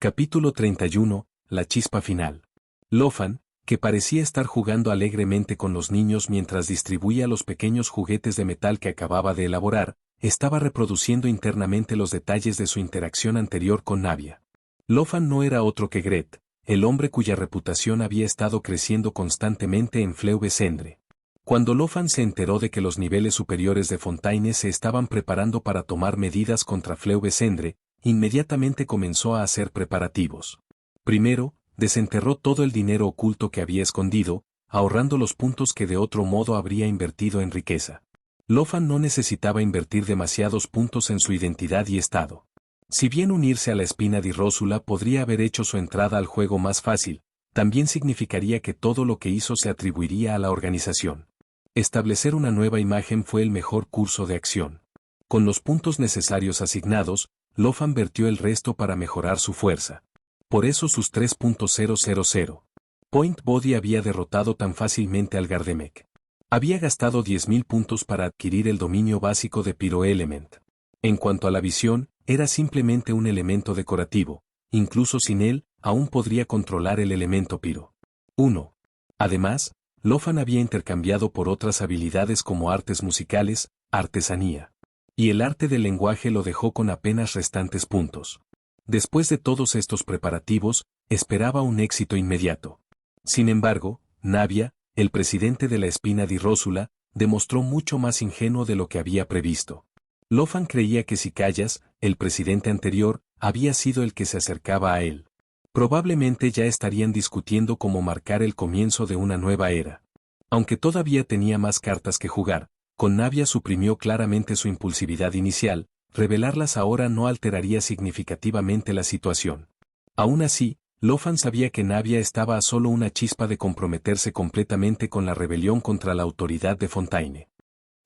Capítulo 31, la chispa final. Lofan, que parecía estar jugando alegremente con los niños mientras distribuía los pequeños juguetes de metal que acababa de elaborar, estaba reproduciendo internamente los detalles de su interacción anterior con Navia. Lofan no era otro que Gret, el hombre cuya reputación había estado creciendo constantemente en Fleuve-Cendre. Cuando Lofan se enteró de que los niveles superiores de Fontaine se estaban preparando para tomar medidas contra Fleuve-Cendre, inmediatamente comenzó a hacer preparativos. Primero, desenterró todo el dinero oculto que había escondido, ahorrando los puntos que de otro modo habría invertido en riqueza. Lofan no necesitaba invertir demasiados puntos en su identidad y estado. Si bien unirse a la Espina di Rosula podría haber hecho su entrada al juego más fácil, también significaría que todo lo que hizo se atribuiría a la organización. Establecer una nueva imagen fue el mejor curso de acción. Con los puntos necesarios asignados, Lofan vertió el resto para mejorar su fuerza. Por eso sus 3.000. Point Body había derrotado tan fácilmente al Gardemek. Había gastado 10.000 puntos para adquirir el dominio básico de Pyroelement. En cuanto a la visión, era simplemente un elemento decorativo, incluso sin él, aún podría controlar el elemento Pyro. 1. Además, Lofan había intercambiado por otras habilidades como artes musicales, artesanía. Y el arte del lenguaje lo dejó con apenas restantes puntos. Después de todos estos preparativos, esperaba un éxito inmediato. Sin embargo, Navia, el presidente de la Espina di Rosula, demostró mucho más ingenuo de lo que había previsto. Lofan creía que Sicayas, el presidente anterior, había sido el que se acercaba a él. Probablemente ya estarían discutiendo cómo marcar el comienzo de una nueva era. Aunque todavía tenía más cartas que jugar, con Navia suprimió claramente su impulsividad inicial, revelarlas ahora no alteraría significativamente la situación. Aún así, Lofan sabía que Navia estaba a solo una chispa de comprometerse completamente con la rebelión contra la autoridad de Fontaine.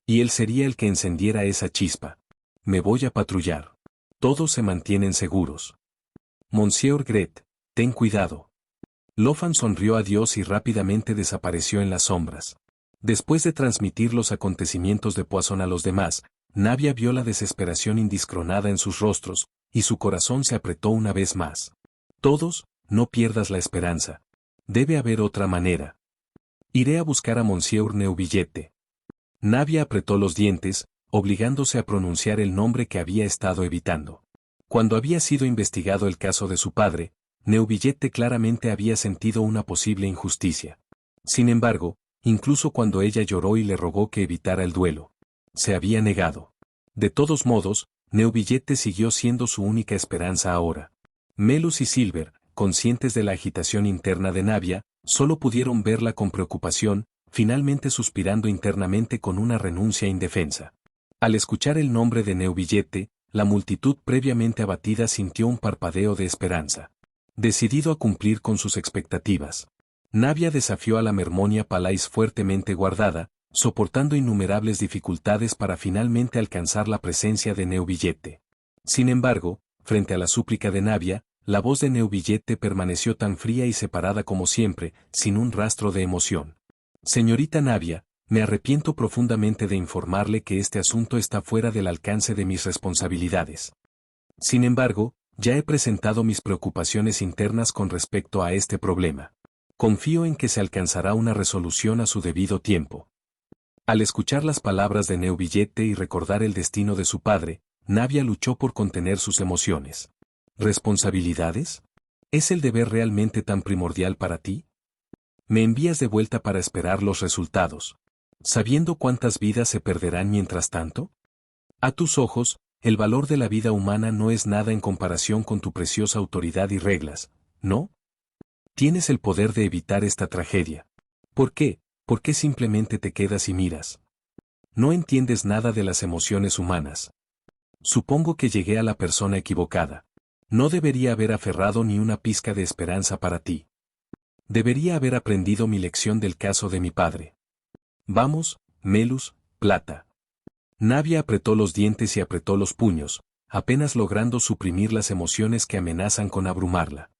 Y él sería el que encendiera esa chispa. Me voy a patrullar. Todos se mantienen seguros. Monsieur Gret, ten cuidado. Lofan sonrió a Dios y rápidamente desapareció en las sombras. Después de transmitir los acontecimientos de Poisson a los demás, Navia vio la desesperación indiscronada en sus rostros, y su corazón se apretó una vez más. Todos, no pierdas la esperanza. Debe haber otra manera. Iré a buscar a Monsieur Neuvillette. Navia apretó los dientes, obligándose a pronunciar el nombre que había estado evitando. Cuando había sido investigado el caso de su padre, Neuvillette claramente había sentido una posible injusticia. Sin embargo, incluso cuando ella lloró y le rogó que evitara el duelo, se había negado. De todos modos, Neuvillette siguió siendo su única esperanza ahora. Melus y Silver, conscientes de la agitación interna de Navia, solo pudieron verla con preocupación, finalmente suspirando internamente con una renuncia indefensa. Al escuchar el nombre de Neuvillette, la multitud previamente abatida sintió un parpadeo de esperanza. Decidido a cumplir con sus expectativas, Navia desafió a la Mermonia Palais fuertemente guardada, soportando innumerables dificultades para finalmente alcanzar la presencia de Neuvillette. Sin embargo, frente a la súplica de Navia, la voz de Neuvillette permaneció tan fría y separada como siempre, sin un rastro de emoción. Señorita Navia, me arrepiento profundamente de informarle que este asunto está fuera del alcance de mis responsabilidades. Sin embargo, ya he presentado mis preocupaciones internas con respecto a este problema. Confío en que se alcanzará una resolución a su debido tiempo. Al escuchar las palabras de Neuvillette y recordar el destino de su padre, Navia luchó por contener sus emociones. ¿Responsabilidades? ¿Es el deber realmente tan primordial para ti? Me envías de vuelta para esperar los resultados, sabiendo cuántas vidas se perderán mientras tanto. A tus ojos, el valor de la vida humana no es nada en comparación con tu preciosa autoridad y reglas, ¿no? Tienes el poder de evitar esta tragedia. ¿Por qué? ¿Por qué simplemente te quedas y miras? No entiendes nada de las emociones humanas. Supongo que llegué a la persona equivocada. No debería haber aferrado ni una pizca de esperanza para ti. Debería haber aprendido mi lección del caso de mi padre. Vamos, Melus, plata. Navia apretó los dientes y apretó los puños, apenas logrando suprimir las emociones que amenazan con abrumarla.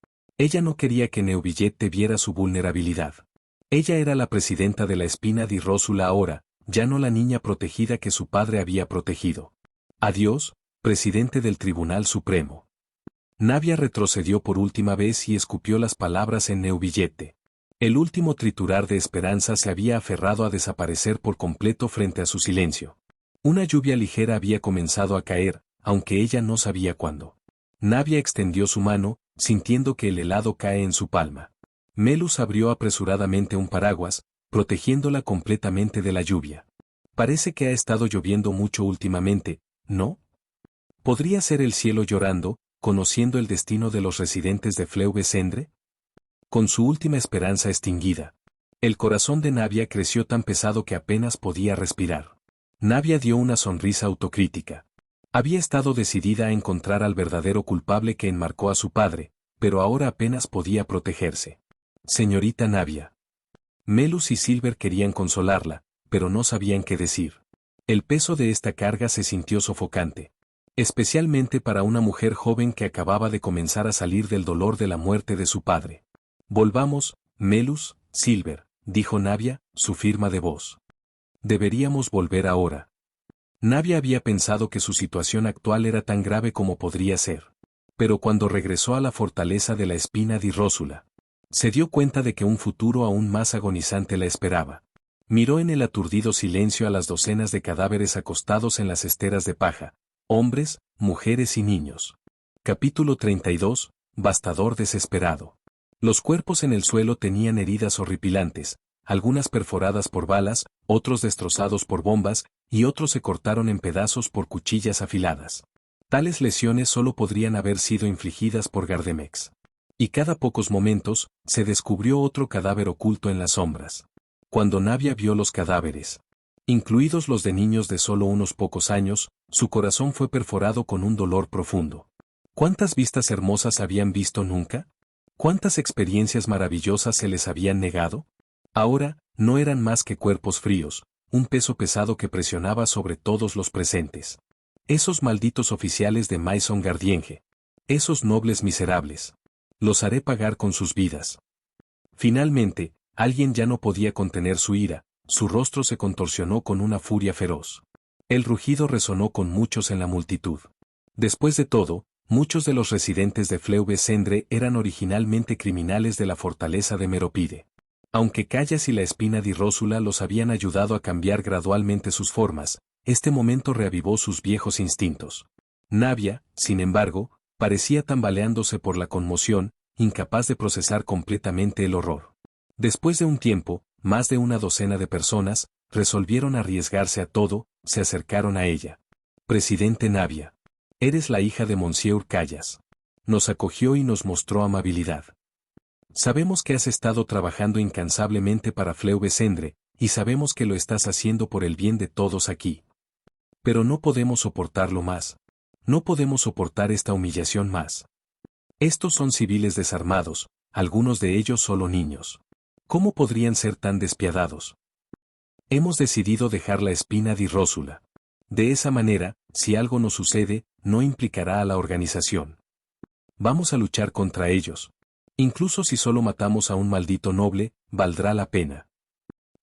Ella no quería que Neuvillette viera su vulnerabilidad. Ella era la presidenta de la Espina di Rosula ahora, ya no la niña protegida que su padre había protegido. Adiós, presidente del Tribunal Supremo. Navia retrocedió por última vez y escupió las palabras en neubillete. El último triturar de esperanza se había aferrado a desaparecer por completo frente a su silencio. Una lluvia ligera había comenzado a caer, aunque ella no sabía cuándo. Navia extendió su mano, sintiendo que el helado cae en su palma. Melus abrió apresuradamente un paraguas, protegiéndola completamente de la lluvia. Parece que ha estado lloviendo mucho últimamente, ¿no? ¿Podría ser el cielo llorando, conociendo el destino de los residentes de Fleuve-Cendre? Con su última esperanza extinguida, el corazón de Navia creció tan pesado que apenas podía respirar. Navia dio una sonrisa autocrítica. Había estado decidida a encontrar al verdadero culpable que enmarcó a su padre, pero ahora apenas podía protegerse. Señorita Navia. Melus y Silver querían consolarla, pero no sabían qué decir. El peso de esta carga se sintió sofocante. Especialmente para una mujer joven que acababa de comenzar a salir del dolor de la muerte de su padre. Volvamos, Melus, Silver, dijo Navia, su firma de voz. Deberíamos volver ahora. Navia había pensado que su situación actual era tan grave como podría ser. Pero cuando regresó a la fortaleza de la Espina di Rósula, se dio cuenta de que un futuro aún más agonizante la esperaba. Miró en el aturdido silencio a las docenas de cadáveres acostados en las esteras de paja, hombres, mujeres y niños. Capítulo 32, Bastador desesperado. Los cuerpos en el suelo tenían heridas horripilantes, algunas perforadas por balas, otros destrozados por bombas, y otros se cortaron en pedazos por cuchillas afiladas. Tales lesiones solo podrían haber sido infligidas por Gardemex. Y cada pocos momentos, se descubrió otro cadáver oculto en las sombras. Cuando Navia vio los cadáveres, incluidos los de niños de solo unos pocos años, su corazón fue perforado con un dolor profundo. ¿Cuántas vistas hermosas habían visto nunca? ¿Cuántas experiencias maravillosas se les habían negado? Ahora, no eran más que cuerpos fríos, un peso pesado que presionaba sobre todos los presentes. Esos malditos oficiales de Maison Gardienge. Esos nobles miserables. Los haré pagar con sus vidas. Finalmente, alguien ya no podía contener su ira, su rostro se contorsionó con una furia feroz. El rugido resonó con muchos en la multitud. Después de todo, muchos de los residentes de Fleuve-Cendre eran originalmente criminales de la fortaleza de Meropide. Aunque Callas y la Espina di Rósula los habían ayudado a cambiar gradualmente sus formas, este momento reavivó sus viejos instintos. Navia, sin embargo, parecía tambaleándose por la conmoción, incapaz de procesar completamente el horror. Después de un tiempo, más de una docena de personas, resolvieron arriesgarse a todo, se acercaron a ella. Presidente Navia. Eres la hija de Monsieur Callas. Nos acogió y nos mostró amabilidad. Sabemos que has estado trabajando incansablemente para Fleuve-Cendre, y sabemos que lo estás haciendo por el bien de todos aquí. Pero no podemos soportarlo más. No podemos soportar esta humillación más. Estos son civiles desarmados, algunos de ellos solo niños. ¿Cómo podrían ser tan despiadados? Hemos decidido dejar la Espina di Rósula. De esa manera, si algo nos sucede, no implicará a la organización. Vamos a luchar contra ellos. Incluso si solo matamos a un maldito noble, valdrá la pena.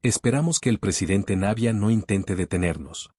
Esperamos que el presidente Navia no intente detenernos.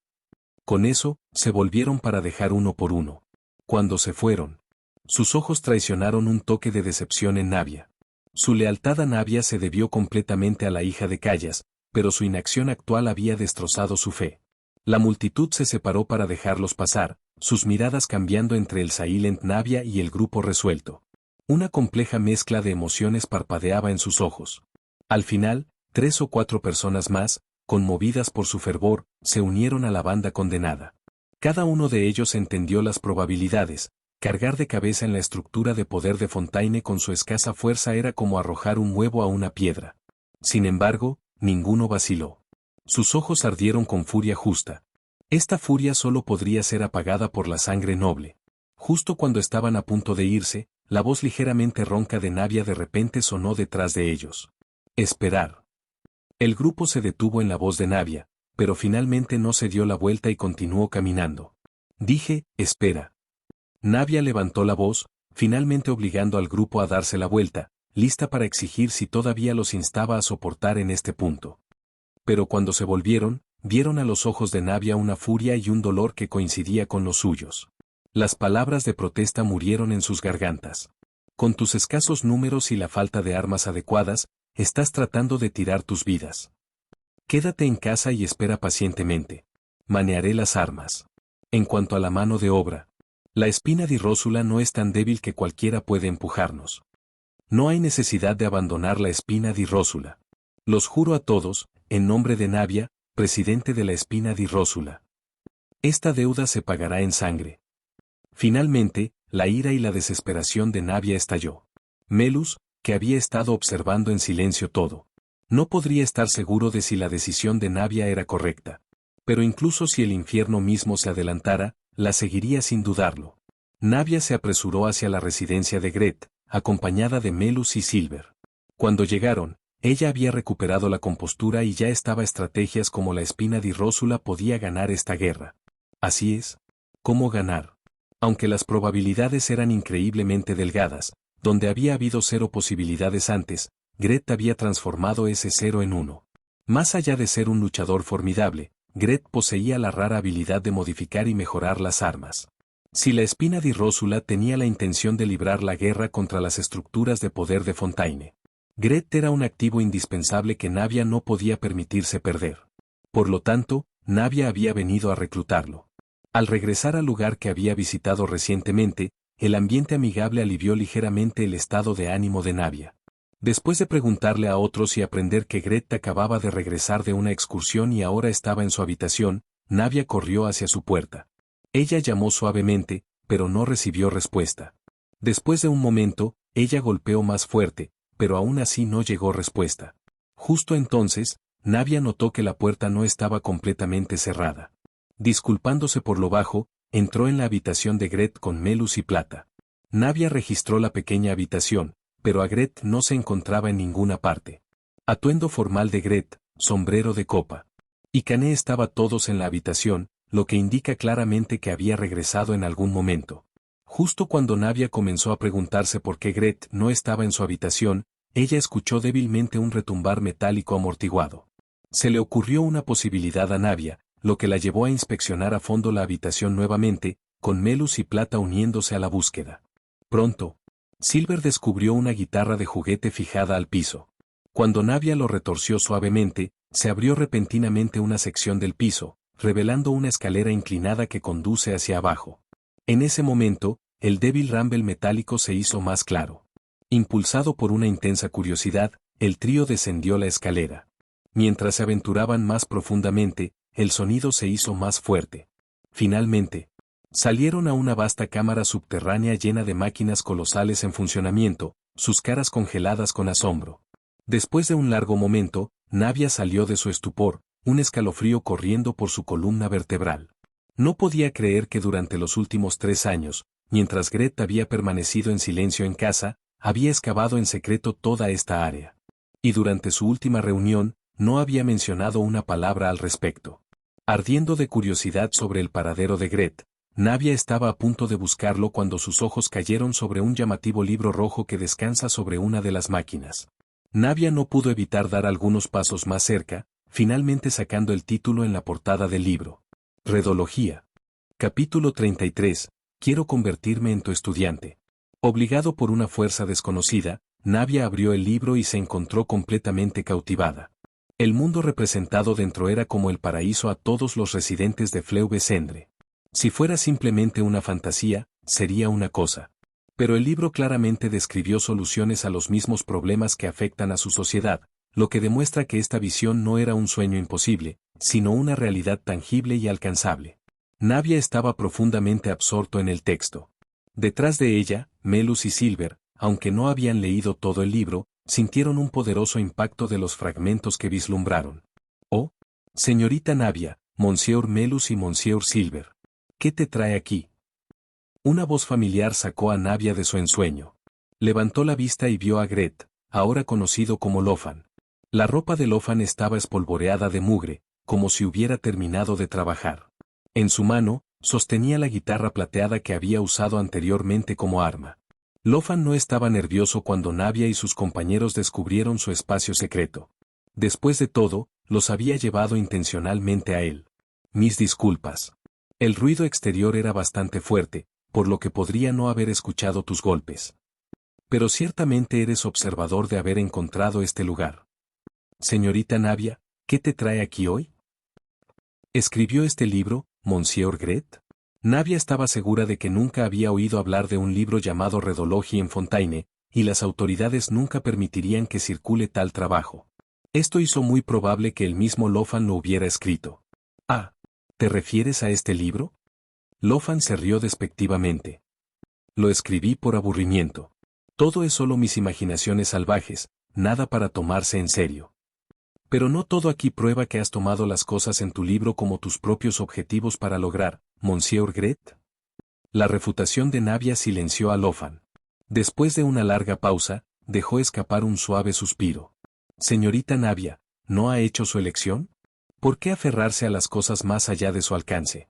Con eso, se volvieron para dejar uno por uno. Cuando se fueron, sus ojos traicionaron un toque de decepción en Navia. Su lealtad a Navia se debió completamente a la hija de Callas, pero su inacción actual había destrozado su fe. La multitud se separó para dejarlos pasar, sus miradas cambiando entre el Silent Navia y el grupo resuelto. Una compleja mezcla de emociones parpadeaba en sus ojos. Al final, 3 o 4 personas más, conmovidas por su fervor, se unieron a la banda condenada. Cada uno de ellos entendió las probabilidades. Cargar de cabeza en la estructura de poder de Fontaine con su escasa fuerza era como arrojar un huevo a una piedra. Sin embargo, ninguno vaciló. Sus ojos ardieron con furia justa. Esta furia solo podría ser apagada por la sangre noble. Justo cuando estaban a punto de irse, la voz ligeramente ronca de Navia de repente sonó detrás de ellos. Esperar. El grupo se detuvo en la voz de Navia, pero finalmente no se dio la vuelta y continuó caminando. Dije, espera. Navia levantó la voz, finalmente obligando al grupo a darse la vuelta, lista para exigir si todavía los instaba a soportar en este punto. Pero cuando se volvieron, vieron a los ojos de Navia una furia y un dolor que coincidía con los suyos. Las palabras de protesta murieron en sus gargantas. Con tus escasos números y la falta de armas adecuadas, estás tratando de tirar tus vidas. Quédate en casa y espera pacientemente. Manearé las armas. En cuanto a la mano de obra, la espina di Rósula no es tan débil que cualquiera puede empujarnos. No hay necesidad de abandonar la espina di Rósula. Los juro a todos, en nombre de Navia, presidente de la espina di Rósula. Esta deuda se pagará en sangre. Finalmente, la ira y la desesperación de Navia estalló. Melus, que había estado observando en silencio todo, no podría estar seguro de si la decisión de Navia era correcta. Pero incluso si el infierno mismo se adelantara, la seguiría sin dudarlo. Navia se apresuró hacia la residencia de Gret, acompañada de Melus y Silver. Cuando llegaron, ella había recuperado la compostura y ya estaba estrategias como la espina di Rósula podía ganar esta guerra. Así es. ¿Cómo ganar? Aunque las probabilidades eran increíblemente delgadas, donde había habido 0 posibilidades antes, Gret había transformado ese 0 en 1. Más allá de ser un luchador formidable, Gret poseía la rara habilidad de modificar y mejorar las armas. Si la espina di Rósula tenía la intención de librar la guerra contra las estructuras de poder de Fontaine, Gret era un activo indispensable que Navia no podía permitirse perder. Por lo tanto, Navia había venido a reclutarlo. Al regresar al lugar que había visitado recientemente, el ambiente amigable alivió ligeramente el estado de ánimo de Navia. Después de preguntarle a otros y aprender que Gret acababa de regresar de una excursión y ahora estaba en su habitación, Navia corrió hacia su puerta. Ella llamó suavemente, pero no recibió respuesta. Después de un momento, ella golpeó más fuerte, pero aún así no llegó respuesta. Justo entonces, Navia notó que la puerta no estaba completamente cerrada. Disculpándose por lo bajo, entró en la habitación de Gret con Melus y Plata. Navia registró la pequeña habitación, pero a Gret no se encontraba en ninguna parte. Atuendo formal de Gret, sombrero de copa y cané estaba todos en la habitación, lo que indica claramente que había regresado en algún momento. Justo cuando Navia comenzó a preguntarse por qué Gret no estaba en su habitación, ella escuchó débilmente un retumbar metálico amortiguado. Se le ocurrió una posibilidad a Navia, lo que la llevó a inspeccionar a fondo la habitación nuevamente, con Melus y Plata uniéndose a la búsqueda. Pronto, Silver descubrió una guitarra de juguete fijada al piso. Cuando Navia lo retorció suavemente, se abrió repentinamente una sección del piso, revelando una escalera inclinada que conduce hacia abajo. En ese momento, el débil rumble metálico se hizo más claro. Impulsado por una intensa curiosidad, el trío descendió la escalera. Mientras se aventuraban más profundamente, el sonido se hizo más fuerte. Finalmente, salieron a una vasta cámara subterránea llena de máquinas colosales en funcionamiento, sus caras congeladas con asombro. Después de un largo momento, Navia salió de su estupor, un escalofrío corriendo por su columna vertebral. No podía creer que durante los últimos 3 años, mientras Gret había permanecido en silencio en casa, había excavado en secreto toda esta área. Y durante su última reunión, no había mencionado una palabra al respecto. Ardiendo de curiosidad sobre el paradero de Gret, Navia estaba a punto de buscarlo cuando sus ojos cayeron sobre un llamativo libro rojo que descansa sobre una de las máquinas. Navia no pudo evitar dar algunos pasos más cerca, finalmente sacando el título en la portada del libro. Redología. Capítulo 33. Quiero convertirme en tu estudiante. Obligado por una fuerza desconocida, Navia abrió el libro y se encontró completamente cautivada. El mundo representado dentro era como el paraíso a todos los residentes de Fleuve-Cendre. Si fuera simplemente una fantasía, sería una cosa. Pero el libro claramente describió soluciones a los mismos problemas que afectan a su sociedad, lo que demuestra que esta visión no era un sueño imposible, sino una realidad tangible y alcanzable. Navia estaba profundamente absorto en el texto. Detrás de ella, Melus y Silver, aunque no habían leído todo el libro, sintieron un poderoso impacto de los fragmentos que vislumbraron. «Oh, señorita Navia, Monsieur Melus y Monsieur Silver. ¿Qué te trae aquí?» Una voz familiar sacó a Navia de su ensueño. Levantó la vista y vio a Gret, ahora conocido como Lofan. La ropa de Lofan estaba espolvoreada de mugre, como si hubiera terminado de trabajar. En su mano, sostenía la guitarra plateada que había usado anteriormente como arma. Lofan no estaba nervioso cuando Navia y sus compañeros descubrieron su espacio secreto. Después de todo, los había llevado intencionalmente a él. Mis disculpas. El ruido exterior era bastante fuerte, por lo que podría no haber escuchado tus golpes. Pero ciertamente eres observador de haber encontrado este lugar. Señorita Navia, ¿qué te trae aquí hoy? ¿Escribió este libro, Monsieur Gret? Navia estaba segura de que nunca había oído hablar de un libro llamado Redologie en Fontaine, y las autoridades nunca permitirían que circule tal trabajo. Esto hizo muy probable que el mismo Lofan lo hubiera escrito. Ah, ¿te refieres a este libro? Lofan se rió despectivamente. Lo escribí por aburrimiento. Todo es solo mis imaginaciones salvajes, nada para tomarse en serio. Pero no todo aquí prueba que has tomado las cosas en tu libro como tus propios objetivos para lograr, Monsieur Gret. La refutación de Navia silenció a Lofan. Después de una larga pausa, dejó escapar un suave suspiro. Señorita Navia, ¿no ha hecho su elección? ¿Por qué aferrarse a las cosas más allá de su alcance?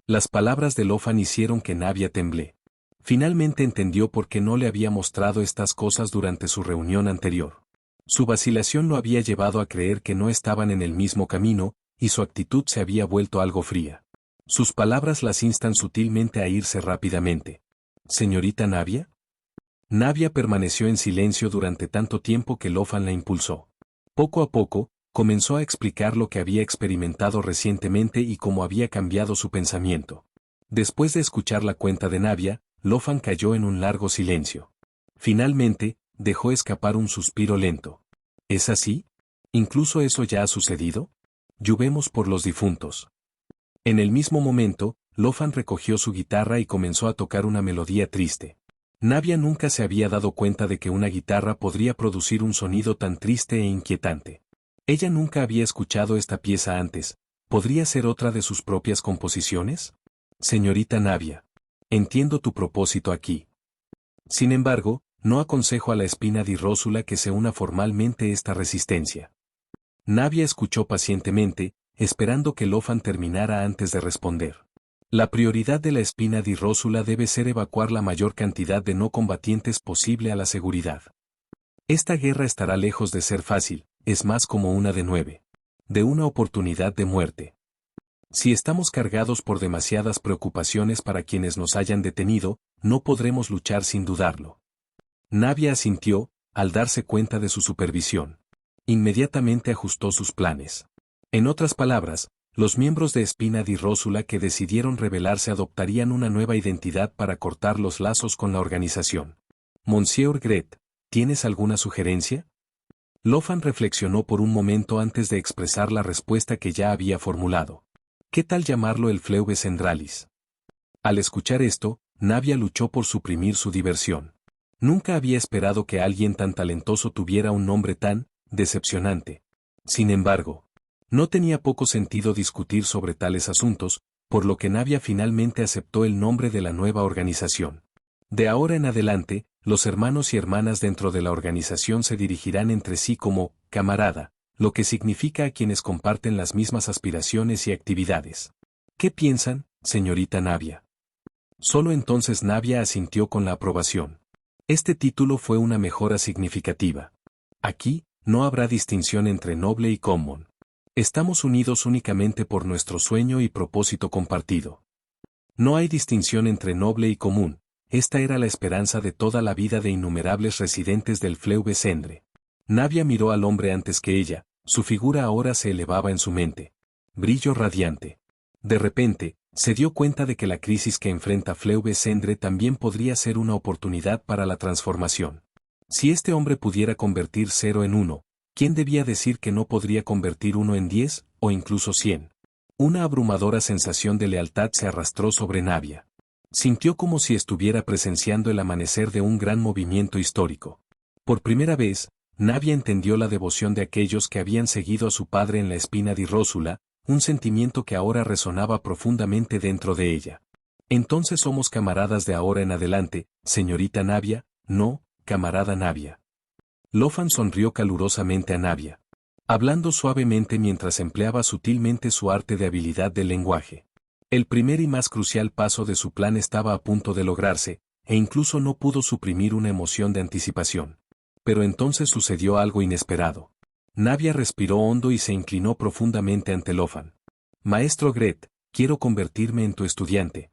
Las palabras de Lofan hicieron que Navia temblé. Finalmente entendió por qué no le había mostrado estas cosas durante su reunión anterior. Su vacilación lo había llevado a creer que no estaban en el mismo camino, y su actitud se había vuelto algo fría. Sus palabras las instan sutilmente a irse rápidamente. ¿Señorita Navia? Navia permaneció en silencio durante tanto tiempo que Lofan la impulsó. Poco a poco, comenzó a explicar lo que había experimentado recientemente y cómo había cambiado su pensamiento. Después de escuchar la cuenta de Navia, Lofan cayó en un largo silencio. Finalmente, dejó escapar un suspiro lento. ¿Es así? ¿Incluso eso ya ha sucedido? Llovemos por los difuntos. En el mismo momento, Lofan recogió su guitarra y comenzó a tocar una melodía triste. Navia nunca se había dado cuenta de que una guitarra podría producir un sonido tan triste e inquietante. Ella nunca había escuchado esta pieza antes. ¿Podría ser otra de sus propias composiciones? Señorita Navia, entiendo tu propósito aquí. Sin embargo, no aconsejo a la Spina di Rosula que se una formalmente esta resistencia. Navia escuchó pacientemente, esperando que Lofan terminara antes de responder. La prioridad de la Spina di Rosula debe ser evacuar la mayor cantidad de no combatientes posible a la seguridad. Esta guerra estará lejos de ser fácil, es más como una de 9. De una oportunidad de muerte. Si estamos cargados por demasiadas preocupaciones para quienes nos hayan detenido, no podremos luchar sin dudarlo. Navia asintió, al darse cuenta de su supervisión. Inmediatamente ajustó sus planes. En otras palabras, los miembros de Spina di Rosula que decidieron rebelarse adoptarían una nueva identidad para cortar los lazos con la organización. Monsieur Gret, ¿tienes alguna sugerencia? Lofan reflexionó por un momento antes de expresar la respuesta que ya había formulado. ¿Qué tal llamarlo el Fleuve Centralis? Al escuchar esto, Navia luchó por suprimir su diversión. Nunca había esperado que alguien tan talentoso tuviera un nombre tan decepcionante. Sin embargo, no tenía poco sentido discutir sobre tales asuntos, por lo que Navia finalmente aceptó el nombre de la nueva organización. De ahora en adelante, los hermanos y hermanas dentro de la organización se dirigirán entre sí como camarada, lo que significa a quienes comparten las mismas aspiraciones y actividades. ¿Qué piensan, señorita Navia? Solo entonces Navia asintió con la aprobación. Este título fue una mejora significativa. Aquí, no habrá distinción entre noble y common. Estamos unidos únicamente por nuestro sueño y propósito compartido. No hay distinción entre noble y común, esta era la esperanza de toda la vida de innumerables residentes del Fleuve Cendre. Navia miró al hombre antes que ella, su figura ahora se elevaba en su mente. Brillo radiante. De repente, se dio cuenta de que la crisis que enfrenta Fleuve Cendre también podría ser una oportunidad para la transformación. Si este hombre pudiera convertir 0 en 1, ¿quién debía decir que no podría convertir 1 en 10, o incluso 100? Una abrumadora sensación de lealtad se arrastró sobre Navia. Sintió como si estuviera presenciando el amanecer de un gran movimiento histórico. Por primera vez, Navia entendió la devoción de aquellos que habían seguido a su padre en la Spina di Rosula, un sentimiento que ahora resonaba profundamente dentro de ella. Entonces somos camaradas de ahora en adelante, señorita Navia, no, camarada Navia. Lofan sonrió calurosamente a Navia, hablando suavemente mientras empleaba sutilmente su arte de habilidad del lenguaje. El primer y más crucial paso de su plan estaba a punto de lograrse, e incluso no pudo suprimir una emoción de anticipación. Pero entonces sucedió algo inesperado. Navia respiró hondo y se inclinó profundamente ante Lofan. Maestro Gret, quiero convertirme en tu estudiante.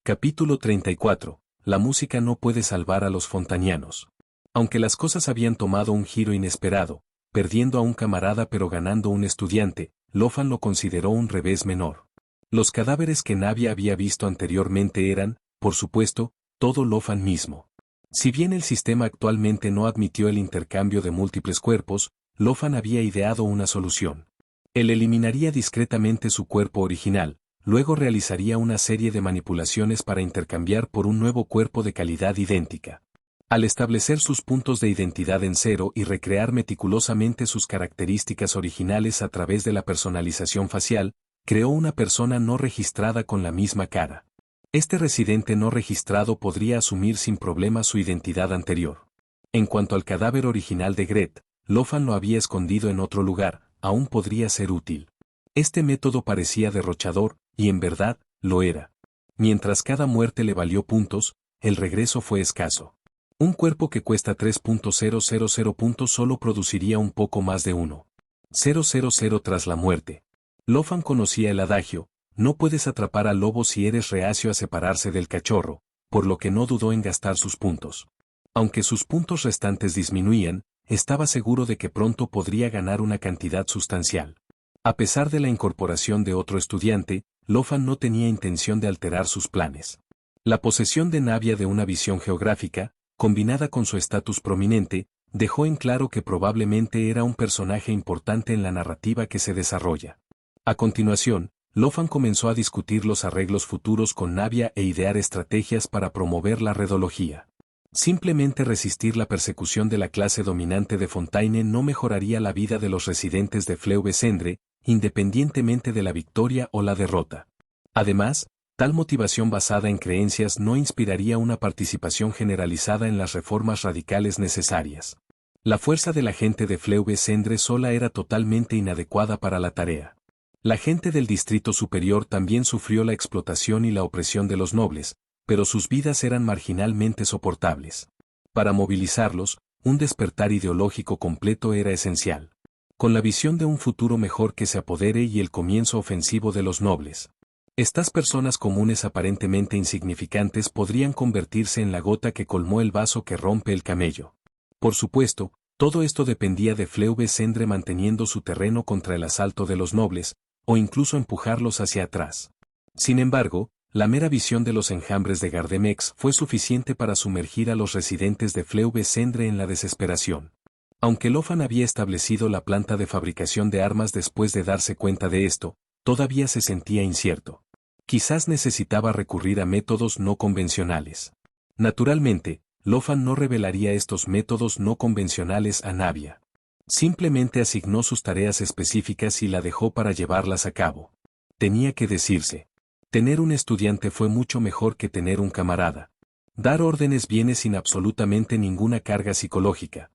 Capítulo 34. La música no puede salvar a los fontanianos. Aunque las cosas habían tomado un giro inesperado, perdiendo a un camarada pero ganando un estudiante, Lofan lo consideró un revés menor. Los cadáveres que Navia había visto anteriormente eran, por supuesto, todo Lofan mismo. Si bien el sistema actualmente no admitió el intercambio de múltiples cuerpos, Lofan había ideado una solución. Él eliminaría discretamente su cuerpo original, luego realizaría una serie de manipulaciones para intercambiar por un nuevo cuerpo de calidad idéntica. Al establecer sus puntos de identidad en cero y recrear meticulosamente sus características originales a través de la personalización facial, creó una persona no registrada con la misma cara. Este residente no registrado podría asumir sin problema su identidad anterior. En cuanto al cadáver original de Gret, Lofan lo había escondido en otro lugar, aún podría ser útil. Este método parecía derrochador, y en verdad, lo era. Mientras cada muerte le valió puntos, el regreso fue escaso. Un cuerpo que cuesta 3.000 puntos solo produciría un poco más de 1.000 tras la muerte. Lofan conocía el adagio, no puedes atrapar al lobo si eres reacio a separarse del cachorro, por lo que no dudó en gastar sus puntos. Aunque sus puntos restantes disminuían, estaba seguro de que pronto podría ganar una cantidad sustancial. A pesar de la incorporación de otro estudiante, Lofan no tenía intención de alterar sus planes. La posesión de Navia de una visión geográfica, combinada con su estatus prominente, dejó en claro que probablemente era un personaje importante en la narrativa que se desarrolla. A continuación, Lofan comenzó a discutir los arreglos futuros con Navia e idear estrategias para promover la redología. Simplemente resistir la persecución de la clase dominante de Fontaine no mejoraría la vida de los residentes de Fleu-Besendre, independientemente de la victoria o la derrota. Además, tal motivación basada en creencias no inspiraría una participación generalizada en las reformas radicales necesarias. La fuerza de la gente de Fleu-Besendre sola era totalmente inadecuada para la tarea. La gente del distrito superior también sufrió la explotación y la opresión de los nobles, pero sus vidas eran marginalmente soportables. Para movilizarlos, un despertar ideológico completo era esencial. Con la visión de un futuro mejor que se apodere y el comienzo ofensivo de los nobles. Estas personas comunes aparentemente insignificantes podrían convertirse en la gota que colmó el vaso que rompe el camello. Por supuesto, todo esto dependía de Fleu-Besendre manteniendo su terreno contra el asalto de los nobles, o incluso empujarlos hacia atrás. Sin embargo, la mera visión de los enjambres de Gardemex fue suficiente para sumergir a los residentes de Fleu-Besendre en la desesperación. Aunque Lofan había establecido la planta de fabricación de armas después de darse cuenta de esto, todavía se sentía incierto. Quizás necesitaba recurrir a métodos no convencionales. Naturalmente, Lofan no revelaría estos métodos no convencionales a Navia. Simplemente asignó sus tareas específicas y la dejó para llevarlas a cabo. Tenía que decirse. Tener un estudiante fue mucho mejor que tener un camarada. Dar órdenes viene sin absolutamente ninguna carga psicológica.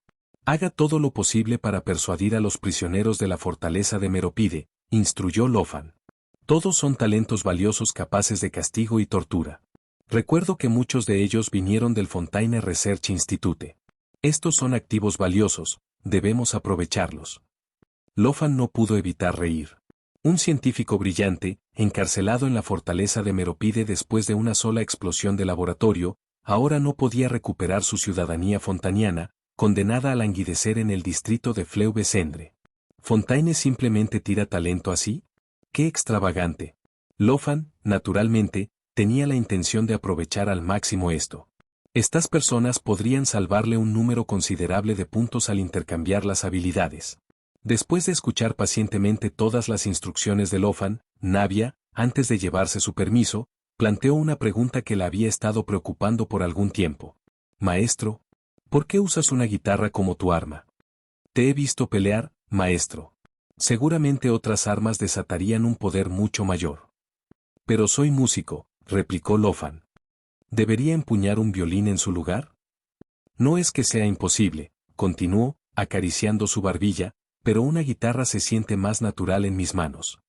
Haga todo lo posible para persuadir a los prisioneros de la fortaleza de Meropide, instruyó Lofan. Todos son talentos valiosos capaces de castigo y tortura. Recuerdo que muchos de ellos vinieron del Fontaine Research Institute. Estos son activos valiosos, debemos aprovecharlos. Lofan no pudo evitar reír. Un científico brillante, encarcelado en la fortaleza de Meropide después de una sola explosión de laboratorio, ahora no podía recuperar su ciudadanía fontaniana, condenada a languidecer en el distrito de Fleu-Besendre. ¿Fontaine simplemente tira talento así? ¡Qué extravagante! Lofan, naturalmente, tenía la intención de aprovechar al máximo esto. Estas personas podrían salvarle un número considerable de puntos al intercambiar las habilidades. Después de escuchar pacientemente todas las instrucciones de Lofan, Navia, antes de llevarse su permiso, planteó una pregunta que la había estado preocupando por algún tiempo. Maestro, ¿por qué usas una guitarra como tu arma? Te he visto pelear, maestro. Seguramente otras armas desatarían un poder mucho mayor. Pero soy músico, replicó Lofan. ¿Debería empuñar un violín en su lugar? No es que sea imposible, continuó, acariciando su barbilla, pero una guitarra se siente más natural en mis manos.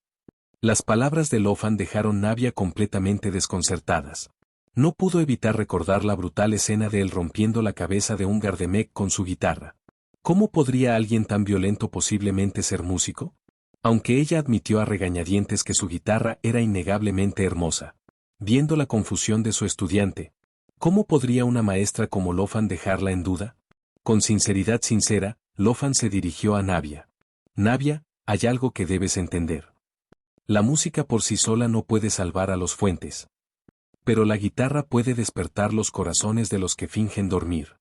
Las palabras de Lofan dejaron Navia completamente desconcertadas. No pudo evitar recordar la brutal escena de él rompiendo la cabeza de un Gardemec con su guitarra. ¿Cómo podría alguien tan violento posiblemente ser músico? Aunque ella admitió a regañadientes que su guitarra era innegablemente hermosa. viendo la confusión de su estudiante. ¿Cómo podría una maestra como Lofan dejarla en duda? Con sinceridad sincera, Lofan se dirigió a Navia. Navia, hay algo que debes entender. La música por sí sola no puede salvar a los fuentes. Pero la guitarra puede despertar los corazones de los que fingen dormir.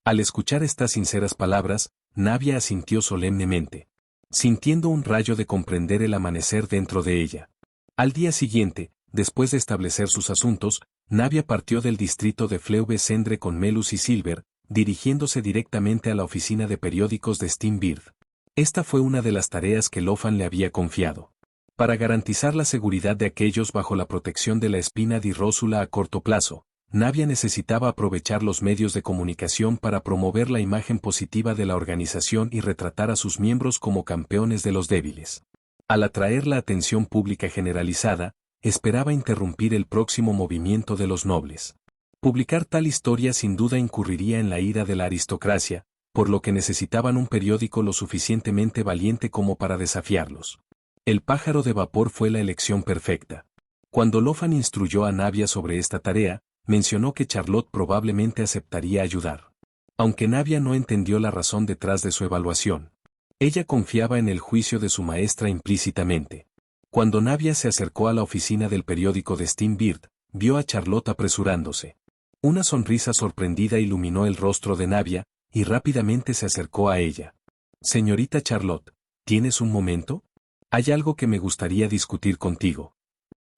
Al escuchar estas sinceras palabras, Navia asintió solemnemente, sintiendo un rayo de comprender el amanecer dentro de ella. Al día siguiente, después de establecer sus asuntos, Navia partió del distrito de Fleuve-Cendre con Melus y Silver, dirigiéndose directamente a la oficina de periódicos de Steenbird. Esta fue una de las tareas que Lofan le había confiado. Para garantizar la seguridad de aquellos bajo la protección de la espina di Rósula a corto plazo, Navia necesitaba aprovechar los medios de comunicación para promover la imagen positiva de la organización y retratar a sus miembros como campeones de los débiles. Al atraer la atención pública generalizada, esperaba interrumpir el próximo movimiento de los nobles. Publicar tal historia sin duda incurriría en la ira de la aristocracia, por lo que necesitaban un periódico lo suficientemente valiente como para desafiarlos. El pájaro de vapor fue la elección perfecta. Cuando Lofan instruyó a Navia sobre esta tarea, mencionó que Charlotte probablemente aceptaría ayudar. Aunque Navia no entendió la razón detrás de su evaluación. Ella confiaba en el juicio de su maestra implícitamente. Cuando Navia se acercó a la oficina del periódico de Steenbird, vio a Charlotte apresurándose. Una sonrisa sorprendida iluminó el rostro de Navia, y rápidamente se acercó a ella. Señorita Charlotte, ¿tienes un momento? Hay algo que me gustaría discutir contigo.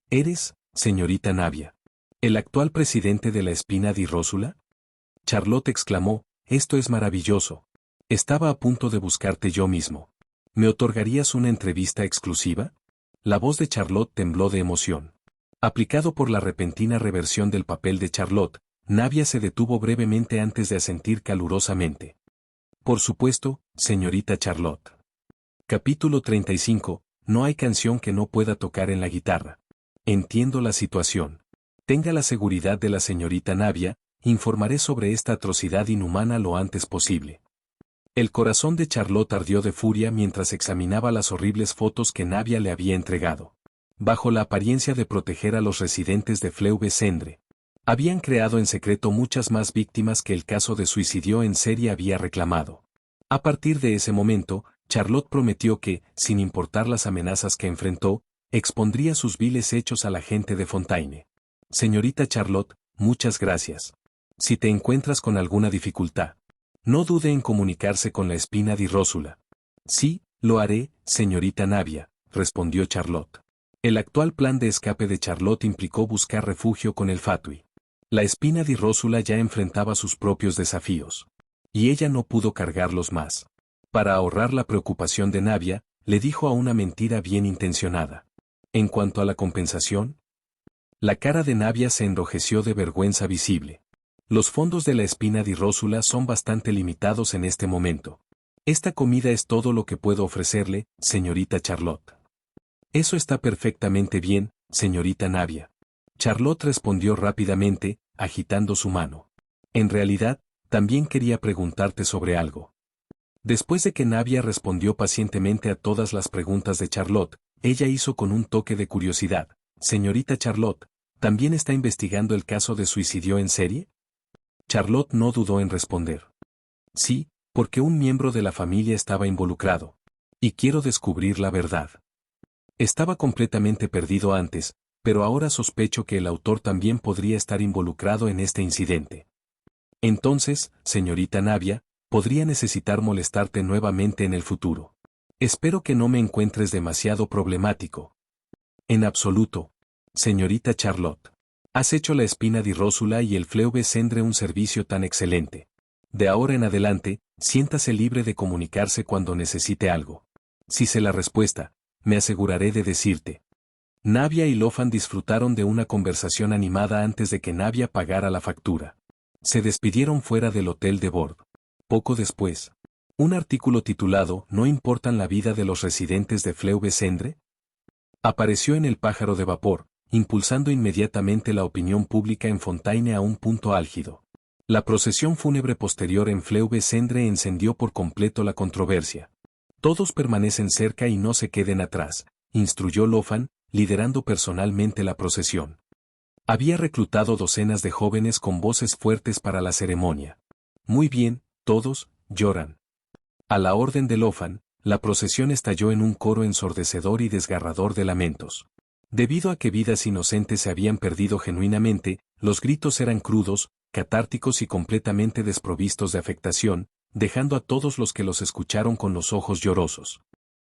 ¿Eres, señorita Navia, el actual presidente de la Espina di Rósula? Charlotte exclamó, esto es maravilloso. Estaba a punto de buscarte yo mismo. ¿Me otorgarías una entrevista exclusiva? La voz de Charlotte tembló de emoción. Aplicado por la repentina reversión del papel de Charlotte, Navia se detuvo brevemente antes de asentir calurosamente. Por supuesto, señorita Charlotte. Capítulo 35. No hay canción que no pueda tocar en la guitarra. Entiendo la situación. Tenga la seguridad de la señorita Navia, informaré sobre esta atrocidad inhumana lo antes posible. El corazón de Charlotte ardió de furia mientras examinaba las horribles fotos que Navia le había entregado. Bajo la apariencia de proteger a los residentes de Fleuve-Cendre, habían creado en secreto muchas más víctimas que el caso de suicidio en serie había reclamado. A partir de ese momento, Charlotte prometió que, sin importar las amenazas que enfrentó, expondría sus viles hechos a la gente de Fontaine. Señorita Charlotte, muchas gracias. Si te encuentras con alguna dificultad, no dude en comunicarse con la Espina di Rósula. Sí, lo haré, señorita Navia, respondió Charlotte. El actual plan de escape de Charlotte implicó buscar refugio con el Fatui. La Espina di Rósula ya enfrentaba sus propios desafíos. Y ella no pudo cargarlos más. Para ahorrar la preocupación de Navia, le dijo a una mentira bien intencionada. En cuanto a la compensación, la cara de Navia se enrojeció de vergüenza visible. Los fondos de la Espina di Rósula son bastante limitados en este momento. Esta comida es todo lo que puedo ofrecerle, señorita Charlotte. Eso está perfectamente bien, señorita Navia. Charlotte respondió rápidamente, agitando su mano. En realidad, también quería preguntarte sobre algo. Después de que Navia respondió pacientemente a todas las preguntas de Charlotte, ella hizo con un toque de curiosidad. Señorita Charlotte, ¿también está investigando el caso de suicidio en serie? Charlotte no dudó en responder. Sí, porque un miembro de la familia estaba involucrado. Y quiero descubrir la verdad. Estaba completamente perdido antes, pero ahora sospecho que el autor también podría estar involucrado en este incidente. Entonces, señorita Navia, podría necesitar molestarte nuevamente en el futuro. Espero que no me encuentres demasiado problemático. En absoluto. Señorita Charlotte. Has hecho la Espina di Rósula y el Fleuve-Cendre un servicio tan excelente. De ahora en adelante, siéntase libre de comunicarse cuando necesite algo. Si sé la respuesta, me aseguraré de decirte. Navia y Lofan disfrutaron de una conversación animada antes de que Navia pagara la factura. Se despidieron fuera del hotel de Bord. Poco después, un artículo titulado ¿No importan la vida de los residentes de Fleuve-Cendre? Apareció en el Pájaro de Vapor, impulsando inmediatamente la opinión pública en Fontaine a un punto álgido. La procesión fúnebre posterior en Fleuve-Cendre encendió por completo la controversia. Todos permanecen cerca y no se queden atrás, instruyó Lofan, liderando personalmente la procesión. Había reclutado docenas de jóvenes con voces fuertes para la ceremonia. Muy bien, todos, lloran. A la orden de Lofan, la procesión estalló en un coro ensordecedor y desgarrador de lamentos. Debido a que vidas inocentes se habían perdido genuinamente, los gritos eran crudos, catárticos y completamente desprovistos de afectación, dejando a todos los que los escucharon con los ojos llorosos.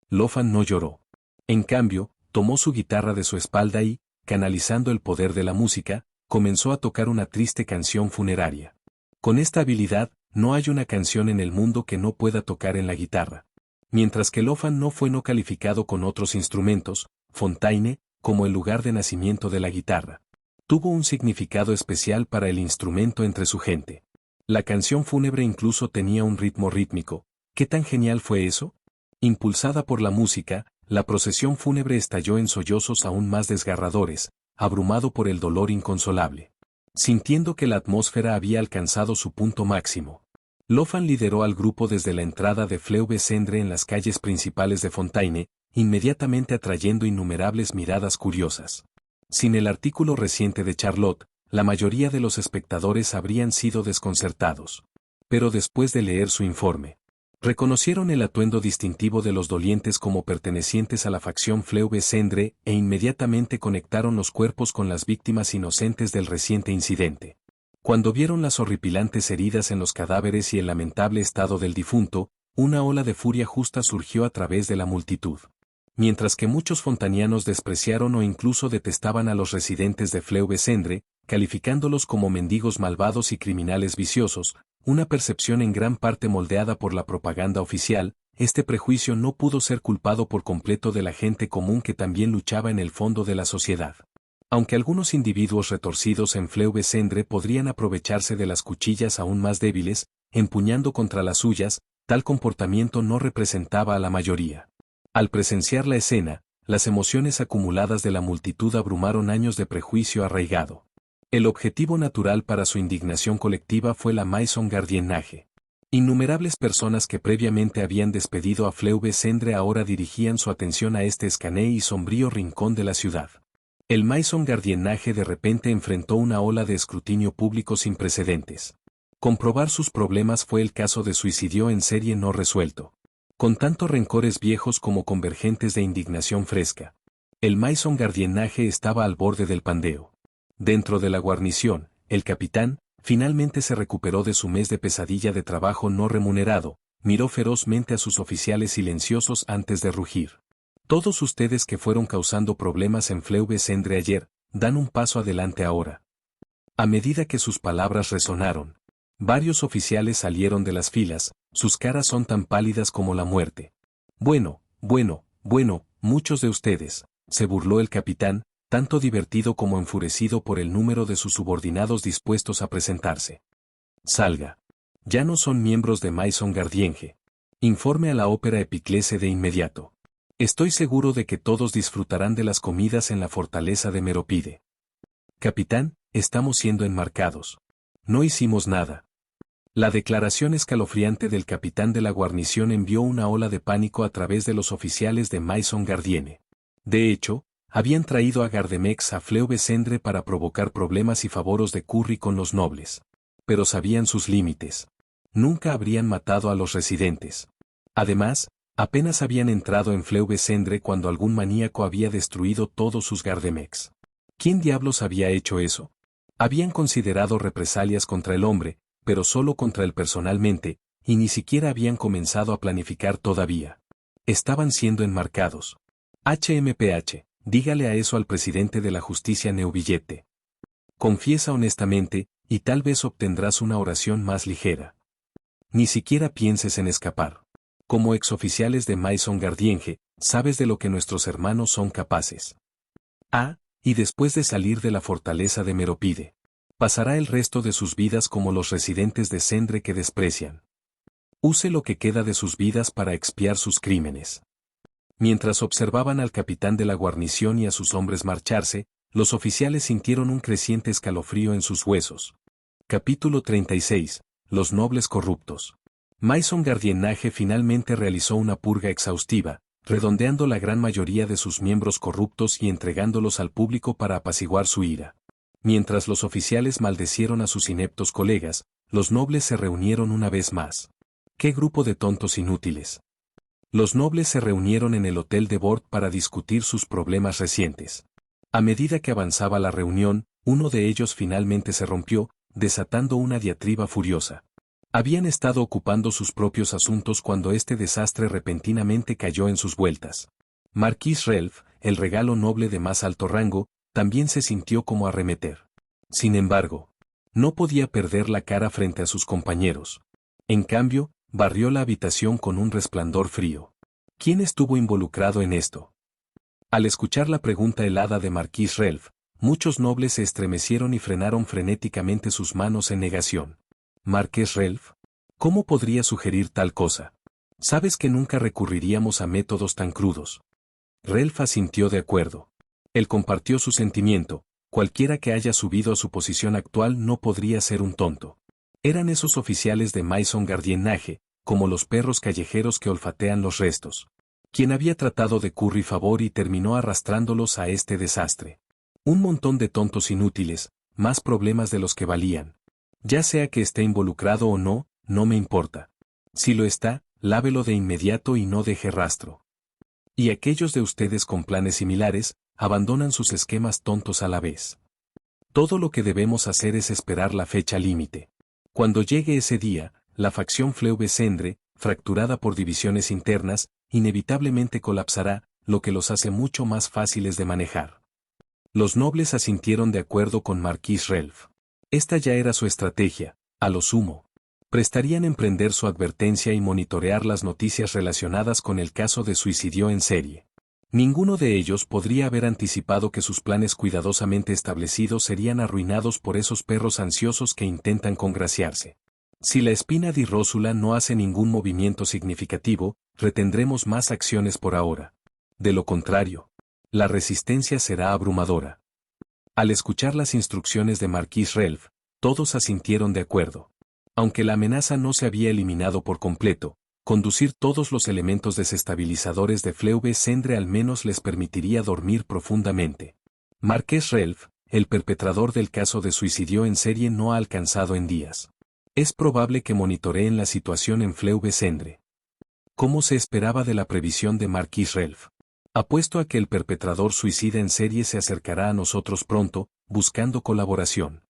Lofan no lloró. En cambio, tomó su guitarra de su espalda y, canalizando el poder de la música, comenzó a tocar una triste canción funeraria. Con esta habilidad, no hay una canción en el mundo que no pueda tocar en la guitarra. Mientras que Lofan no fue no calificado con otros instrumentos, Fontaine, como el lugar de nacimiento de la guitarra, tuvo un significado especial para el instrumento entre su gente. La canción fúnebre incluso tenía un ritmo rítmico. ¿Qué tan genial fue eso? Impulsada por la música, la procesión fúnebre estalló en sollozos aún más desgarradores, abrumado por el dolor inconsolable. Sintiendo que la atmósfera había alcanzado su punto máximo, Lofan lideró al grupo desde la entrada de Fleuve-Cendre en las calles principales de Fontaine, inmediatamente atrayendo innumerables miradas curiosas. Sin el artículo reciente de Charlotte, la mayoría de los espectadores habrían sido desconcertados. Pero después de leer su informe, reconocieron el atuendo distintivo de los dolientes como pertenecientes a la facción Fleuve-Cendre e inmediatamente conectaron los cuerpos con las víctimas inocentes del reciente incidente. Cuando vieron las horripilantes heridas en los cadáveres y el lamentable estado del difunto, una ola de furia justa surgió a través de la multitud. Mientras que muchos fontanianos despreciaron o incluso detestaban a los residentes de Fleuve-Cendre, calificándolos como mendigos malvados y criminales viciosos, una percepción en gran parte moldeada por la propaganda oficial, este prejuicio no pudo ser culpado por completo de la gente común que también luchaba en el fondo de la sociedad. Aunque algunos individuos retorcidos en Fleuve-Cendre podrían aprovecharse de las cuchillas aún más débiles, empuñando contra las suyas, tal comportamiento no representaba a la mayoría. Al presenciar la escena, las emociones acumuladas de la multitud abrumaron años de prejuicio arraigado. El objetivo natural para su indignación colectiva fue la Maison Gardiennage. Innumerables personas que previamente habían despedido a Fleuve-Cendre ahora dirigían su atención a este escané y sombrío rincón de la ciudad. El Maison Gardiennage de repente enfrentó una ola de escrutinio público sin precedentes. Comprobar sus problemas fue el caso de suicidio en serie no resuelto. Con tantos rencores viejos como convergentes de indignación fresca. El Maison Gardiennage estaba al borde del pandeo. Dentro de la guarnición, el capitán, finalmente se recuperó de su mes de pesadilla de trabajo no remunerado, miró ferozmente a sus oficiales silenciosos antes de rugir. Todos ustedes que fueron causando problemas en Fleuve-Cendre ayer, dan un paso adelante ahora. A medida que sus palabras resonaron, varios oficiales salieron de las filas, sus caras son tan pálidas como la muerte. Bueno, muchos de ustedes, se burló el capitán, tanto divertido como enfurecido por el número de sus subordinados dispuestos a presentarse. Salga. Ya no son miembros de Maison Gardiennage. Informe a la ópera Epiclese de inmediato. Estoy seguro de que todos disfrutarán de las comidas en la fortaleza de Meropide. Capitán, estamos siendo enmarcados. No hicimos nada. La declaración escalofriante del capitán de la guarnición envió una ola de pánico a través de los oficiales de Maison Gardienne. De hecho, habían traído a Gardemex a Fleuve-Cendre para provocar problemas y favoros de Curry con los nobles. Pero sabían sus límites. Nunca habrían matado a los residentes. Además, apenas habían entrado en Fleuve-Cendre cuando algún maníaco había destruido todos sus Gardemex. ¿Quién diablos había hecho eso? Habían considerado represalias contra el hombre, pero solo contra él personalmente, y ni siquiera habían comenzado a planificar todavía. Estaban siendo enmarcados. HMPH, dígale a eso al presidente de la justicia Neuvillette. Confiesa honestamente, y tal vez obtendrás una oración más ligera. Ni siquiera pienses en escapar. Como exoficiales de Maison Gardiennage, sabes de lo que nuestros hermanos son capaces. Y después de salir de la fortaleza de Meropide, pasará el resto de sus vidas como los residentes de Cendre que desprecian. Use lo que queda de sus vidas para expiar sus crímenes. Mientras observaban al capitán de la guarnición y a sus hombres marcharse, los oficiales sintieron un creciente escalofrío en sus huesos. Capítulo 36. Los nobles corruptos. Maison Gardiennage finalmente realizó una purga exhaustiva, redondeando la gran mayoría de sus miembros corruptos y entregándolos al público para apaciguar su ira. Mientras los oficiales maldecieron a sus ineptos colegas, los nobles se reunieron una vez más. ¡Qué grupo de tontos inútiles! Los nobles se reunieron en el hotel de Bord para discutir sus problemas recientes. A medida que avanzaba la reunión, uno de ellos finalmente se rompió, desatando una diatriba furiosa. Habían estado ocupando sus propios asuntos cuando este desastre repentinamente cayó en sus vueltas. Marquis Relf, el regalo noble de más alto rango, también se sintió como arremeter. Sin embargo, no podía perder la cara frente a sus compañeros. En cambio, barrió la habitación con un resplandor frío. ¿Quién estuvo involucrado en esto? Al escuchar la pregunta helada de Marquis Relf, muchos nobles se estremecieron y frenaron frenéticamente sus manos en negación. Marqués Relf, ¿cómo podría sugerir tal cosa? Sabes que nunca recurriríamos a métodos tan crudos. Relf asintió de acuerdo. Él compartió su sentimiento, cualquiera que haya subido a su posición actual no podría ser un tonto. Eran esos oficiales de Maison Gardiennage, como los perros callejeros que olfatean los restos. Quien había tratado de curry favor y terminó arrastrándolos a este desastre. Un montón de tontos inútiles, más problemas de los que valían. Ya sea que esté involucrado o no, no me importa. Si lo está, lávelo de inmediato y no deje rastro. Y aquellos de ustedes con planes similares, abandonan sus esquemas tontos a la vez. Todo lo que debemos hacer es esperar la fecha límite. Cuando llegue ese día, la facción Fleuve-Cendre, fracturada por divisiones internas, inevitablemente colapsará, lo que los hace mucho más fáciles de manejar. Los nobles asintieron de acuerdo con Marquis Relf. Esta ya era su estrategia, a lo sumo. Prestarían emprender su advertencia y monitorear las noticias relacionadas con el caso de suicidio en serie. Ninguno de ellos podría haber anticipado que sus planes cuidadosamente establecidos serían arruinados por esos perros ansiosos que intentan congraciarse. Si la espina di Rósula no hace ningún movimiento significativo, retendremos más acciones por ahora. De lo contrario, la resistencia será abrumadora. Al escuchar las instrucciones de Marquis Relf, todos asintieron de acuerdo. Aunque la amenaza no se había eliminado por completo, conducir todos los elementos desestabilizadores de Fleuve-Cendre al menos les permitiría dormir profundamente. Marqués Relf, el perpetrador del caso de suicidio en serie no ha alcanzado en días. Es probable que monitoreen la situación en Fleuve-Cendre. ¿Cómo se esperaba de la previsión de Marquis Relf? Apuesto a que el perpetrador suicida en serie se acercará a nosotros pronto, buscando colaboración.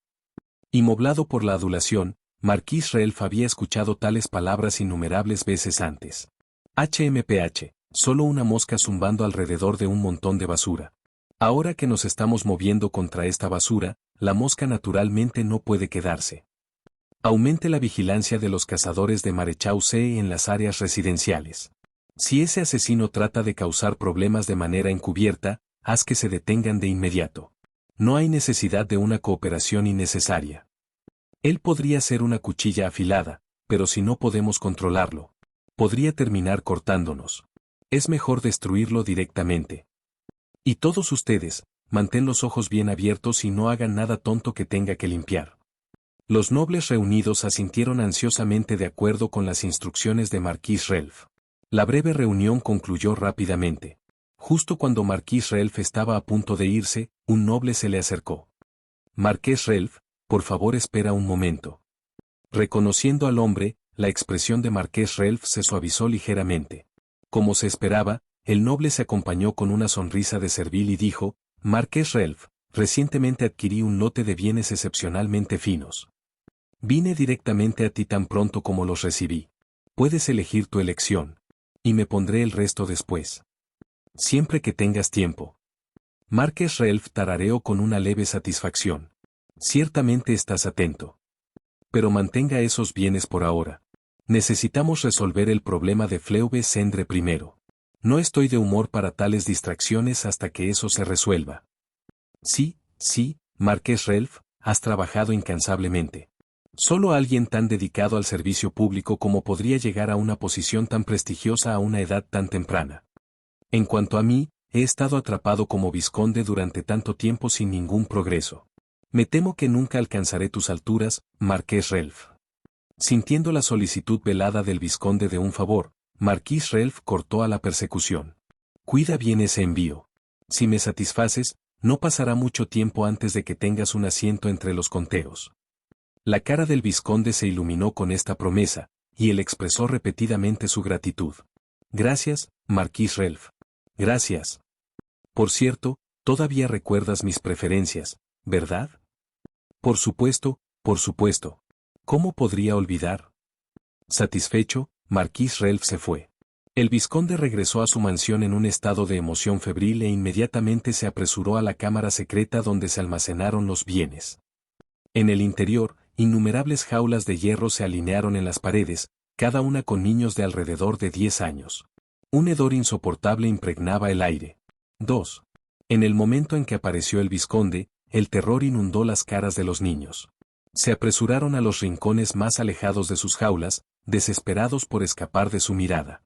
Inmoblado por la adulación, Marquis Relf había escuchado tales palabras innumerables veces antes. HMPH, solo una mosca zumbando alrededor de un montón de basura. Ahora que nos estamos moviendo contra esta basura, la mosca naturalmente no puede quedarse. Aumente la vigilancia de los cazadores de Maréchaussee en las áreas residenciales. Si ese asesino trata de causar problemas de manera encubierta, haz que se detengan de inmediato. No hay necesidad de una cooperación innecesaria. Él podría ser una cuchilla afilada, pero si no podemos controlarlo, podría terminar cortándonos. Es mejor destruirlo directamente. Y todos ustedes, mantén los ojos bien abiertos y no hagan nada tonto que tenga que limpiar. Los nobles reunidos asintieron ansiosamente de acuerdo con las instrucciones de Marquis Relf. La breve reunión concluyó rápidamente. Justo cuando Marquis Relf estaba a punto de irse, un noble se le acercó. Marqués Relf, por favor espera un momento. Reconociendo al hombre, la expresión de Marqués Relf se suavizó ligeramente. Como se esperaba, el noble se acompañó con una sonrisa de servil y dijo, Marqués Relf, recientemente adquirí un lote de bienes excepcionalmente finos. Vine directamente a ti tan pronto como los recibí. Puedes elegir tu elección. Y me pondré el resto después. Siempre que tengas tiempo. Marqués Relf tarareó con una leve satisfacción. Ciertamente estás atento. Pero mantenga esos bienes por ahora. Necesitamos resolver el problema de Fleuve-Cendre primero. No estoy de humor para tales distracciones hasta que eso se resuelva. Sí, Marqués Relf, has trabajado incansablemente. Solo alguien tan dedicado al servicio público como podría llegar a una posición tan prestigiosa a una edad tan temprana. En cuanto a mí, he estado atrapado como vizconde durante tanto tiempo sin ningún progreso. Me temo que nunca alcanzaré tus alturas, Marqués Relf. Sintiendo la solicitud velada del vizconde de un favor, Marquis Relf cortó a la persecución. Cuida bien ese envío. Si me satisfaces, no pasará mucho tiempo antes de que tengas un asiento entre los conteos. La cara del vizconde se iluminó con esta promesa, y él expresó repetidamente su gratitud. Gracias, Marquis Relf. Gracias. Por cierto, todavía recuerdas mis preferencias, ¿verdad? Por supuesto, por supuesto. ¿Cómo podría olvidar? Satisfecho, Marquis Relf se fue. El vizconde regresó a su mansión en un estado de emoción febril e inmediatamente se apresuró a la cámara secreta donde se almacenaron los bienes. En el interior, innumerables jaulas de hierro se alinearon en las paredes, cada una con niños de alrededor de 10 años. Un hedor insoportable impregnaba el aire. 2. En el momento en que apareció el vizconde, el terror inundó las caras de los niños. Se apresuraron a los rincones más alejados de sus jaulas, desesperados por escapar de su mirada.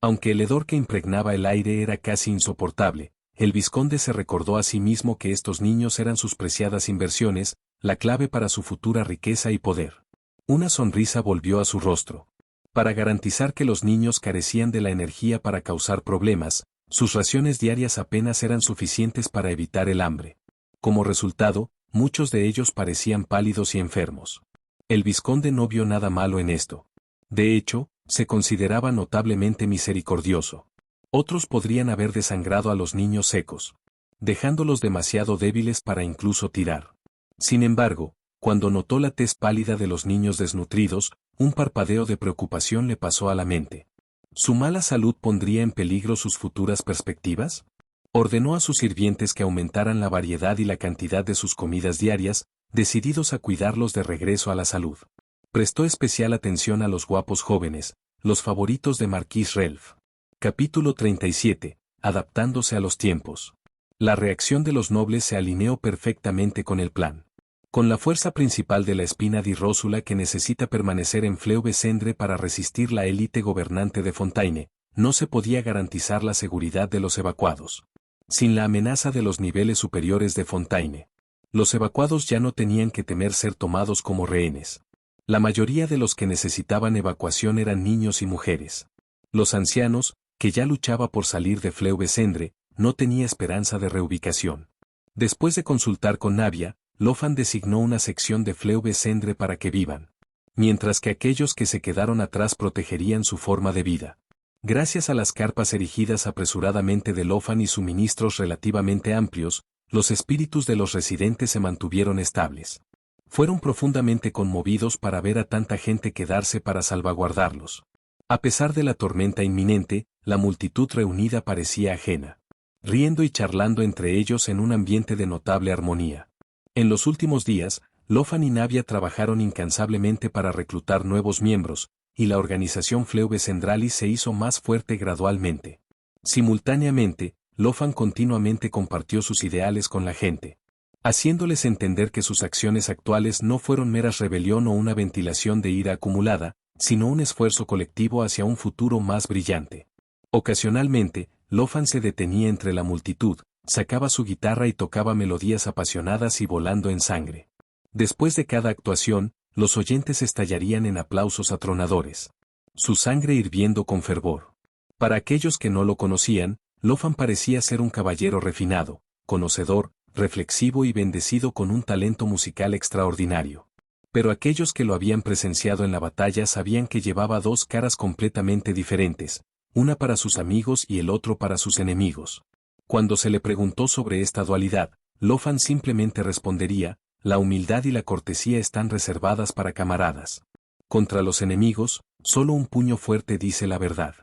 Aunque el hedor que impregnaba el aire era casi insoportable, el vizconde se recordó a sí mismo que estos niños eran sus preciadas inversiones, la clave para su futura riqueza y poder. Una sonrisa volvió a su rostro. Para garantizar que los niños carecían de la energía para causar problemas, sus raciones diarias apenas eran suficientes para evitar el hambre. Como resultado, muchos de ellos parecían pálidos y enfermos. El vizconde no vio nada malo en esto. De hecho, se consideraba notablemente misericordioso. Otros podrían haber desangrado a los niños secos, dejándolos demasiado débiles para incluso tirar. Sin embargo, cuando notó la tez pálida de los niños desnutridos, un parpadeo de preocupación le pasó a la mente. ¿Su mala salud pondría en peligro sus futuras perspectivas? Ordenó a sus sirvientes que aumentaran la variedad y la cantidad de sus comidas diarias, decididos a cuidarlos de regreso a la salud. Prestó especial atención a los guapos jóvenes, los favoritos de Marquis Relf. Capítulo 37. Adaptándose a los tiempos. La reacción de los nobles se alineó perfectamente con el plan. Con la fuerza principal de la espina dirrósula que necesita permanecer en Fleuve-Cendre para resistir la élite gobernante de Fontaine, no se podía garantizar la seguridad de los evacuados. Sin la amenaza de los niveles superiores de Fontaine, los evacuados ya no tenían que temer ser tomados como rehenes. La mayoría de los que necesitaban evacuación eran niños y mujeres. Los ancianos, que ya luchaba por salir de Fleuve-Cendre, no tenía esperanza de reubicación. Después de consultar con Navia, Lofan designó una sección de Fleuve-Cendre para que vivan, mientras que aquellos que se quedaron atrás protegerían su forma de vida. Gracias a las carpas erigidas apresuradamente de Lofan y suministros relativamente amplios, los espíritus de los residentes se mantuvieron estables. Fueron profundamente conmovidos para ver a tanta gente quedarse para salvaguardarlos. A pesar de la tormenta inminente, la multitud reunida parecía ajena, riendo y charlando entre ellos en un ambiente de notable armonía. En los últimos días, Lofan y Navia trabajaron incansablemente para reclutar nuevos miembros, y la organización Fleuve-Centralis se hizo más fuerte gradualmente. Simultáneamente, Lofan continuamente compartió sus ideales con la gente, haciéndoles entender que sus acciones actuales no fueron meras rebelión o una ventilación de ira acumulada, sino un esfuerzo colectivo hacia un futuro más brillante. Ocasionalmente, Lofan se detenía entre la multitud, sacaba su guitarra y tocaba melodías apasionadas y volando en sangre. Después de cada actuación, los oyentes estallarían en aplausos atronadores, su sangre hirviendo con fervor. Para aquellos que no lo conocían, Lofan parecía ser un caballero refinado, conocedor, reflexivo y bendecido con un talento musical extraordinario. Pero aquellos que lo habían presenciado en la batalla sabían que llevaba dos caras completamente diferentes, una para sus amigos y el otro para sus enemigos. Cuando se le preguntó sobre esta dualidad, Lofan simplemente respondería: la humildad y la cortesía están reservadas para camaradas. Contra los enemigos, solo un puño fuerte dice la verdad.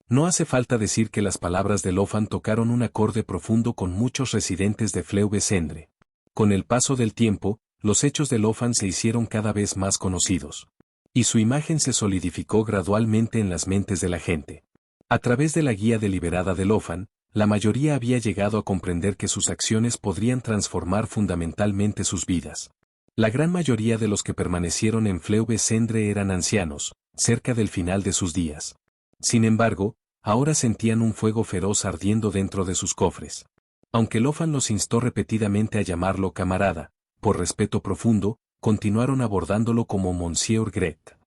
No hace falta decir que las palabras de Lofan tocaron un acorde profundo con muchos residentes de Fleuve-Cendre. Con el paso del tiempo, los hechos de Lofan se hicieron cada vez más conocidos, y su imagen se solidificó gradualmente en las mentes de la gente. A través de la guía deliberada de Lofan, la mayoría había llegado a comprender que sus acciones podrían transformar fundamentalmente sus vidas. La gran mayoría de los que permanecieron en Fleuve-Cendre eran ancianos, cerca del final de sus días. Sin embargo, ahora sentían un fuego feroz ardiendo dentro de sus cofres. Aunque Lofan los instó repetidamente a llamarlo camarada, por respeto profundo, continuaron abordándolo como Monsieur Gret.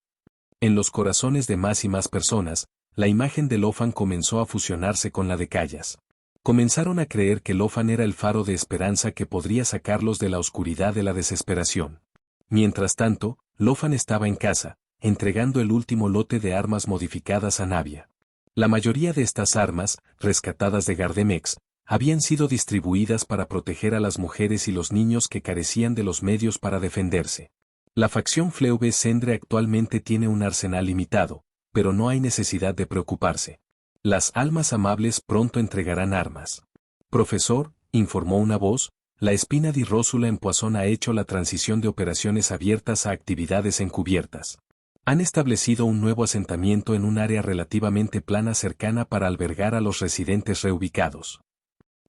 En los corazones de más y más personas, la imagen de Lofan comenzó a fusionarse con la de Callas. Comenzaron a creer que Lofan era el faro de esperanza que podría sacarlos de la oscuridad de la desesperación. Mientras tanto, Lofan estaba en casa, entregando el último lote de armas modificadas a Navia. La mayoría de estas armas, rescatadas de Gardemex, habían sido distribuidas para proteger a las mujeres y los niños que carecían de los medios para defenderse. La facción Fleuve Sendre actualmente tiene un arsenal limitado, pero no hay necesidad de preocuparse. Las almas amables pronto entregarán armas. Profesor, informó una voz, la Espina di Rósula en Poisson ha hecho la transición de operaciones abiertas a actividades encubiertas. Han establecido un nuevo asentamiento en un área relativamente plana cercana para albergar a los residentes reubicados.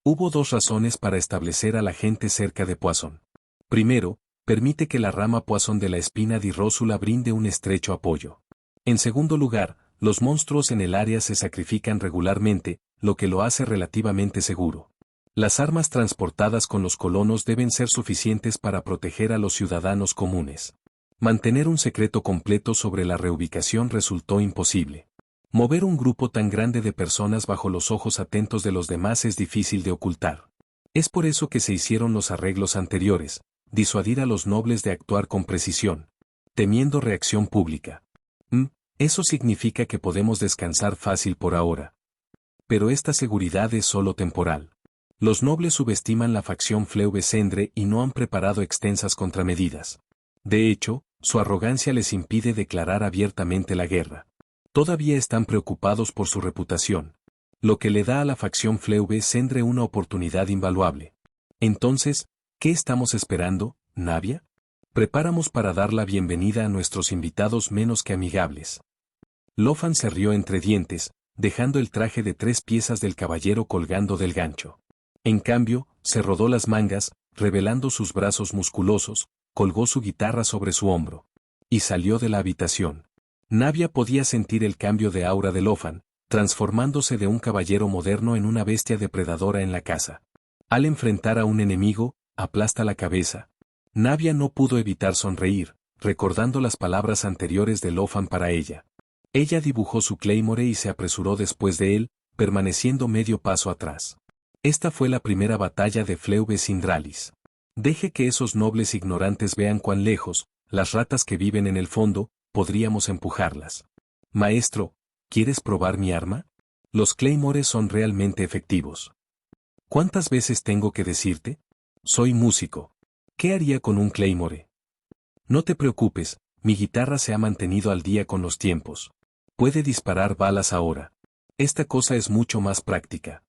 Hubo dos razones para establecer a la gente cerca de Poisson. Primero, permite que la rama Poisson de la Espina di Rósula brinde un estrecho apoyo. En segundo lugar, los monstruos en el área se sacrifican regularmente, lo que lo hace relativamente seguro. Las armas transportadas con los colonos deben ser suficientes para proteger a los ciudadanos comunes. Mantener un secreto completo sobre la reubicación resultó imposible. Mover un grupo tan grande de personas bajo los ojos atentos de los demás es difícil de ocultar. Es por eso que se hicieron los arreglos anteriores, disuadir a los nobles de actuar con precisión, temiendo reacción pública. Eso significa que podemos descansar fácil por ahora. Pero esta seguridad es solo temporal. Los nobles subestiman la facción Fleuve Sendre y no han preparado extensas contramedidas. De hecho, su arrogancia les impide declarar abiertamente la guerra. Todavía están preocupados por su reputación, lo que le da a la facción Fleuve Sendre una oportunidad invaluable. Entonces, ¿qué estamos esperando, Navia? Preparamos para dar la bienvenida a nuestros invitados menos que amigables. Lofan se rió entre dientes, dejando el traje de 3 piezas del caballero colgando del gancho. En cambio, se rodó las mangas, revelando sus brazos musculosos, colgó su guitarra sobre su hombro. Y salió de la habitación. Navia podía sentir el cambio de aura de Lofan, transformándose de un caballero moderno en una bestia depredadora en la casa. Al enfrentar a un enemigo, aplasta la cabeza. Navia no pudo evitar sonreír, recordando las palabras anteriores de Lofan para ella. Ella dibujó su claymore y se apresuró después de él, permaneciendo medio paso atrás. Esta fue la primera batalla de Fleuve Sindralis. Deje que esos nobles ignorantes vean cuán lejos, las ratas que viven en el fondo, podríamos empujarlas. Maestro, ¿quieres probar mi arma? Los claymores son realmente efectivos. ¿Cuántas veces tengo que decirte? Soy músico. ¿Qué haría con un claymore? No te preocupes, mi guitarra se ha mantenido al día con los tiempos. Puede disparar balas ahora. Esta cosa es mucho más práctica.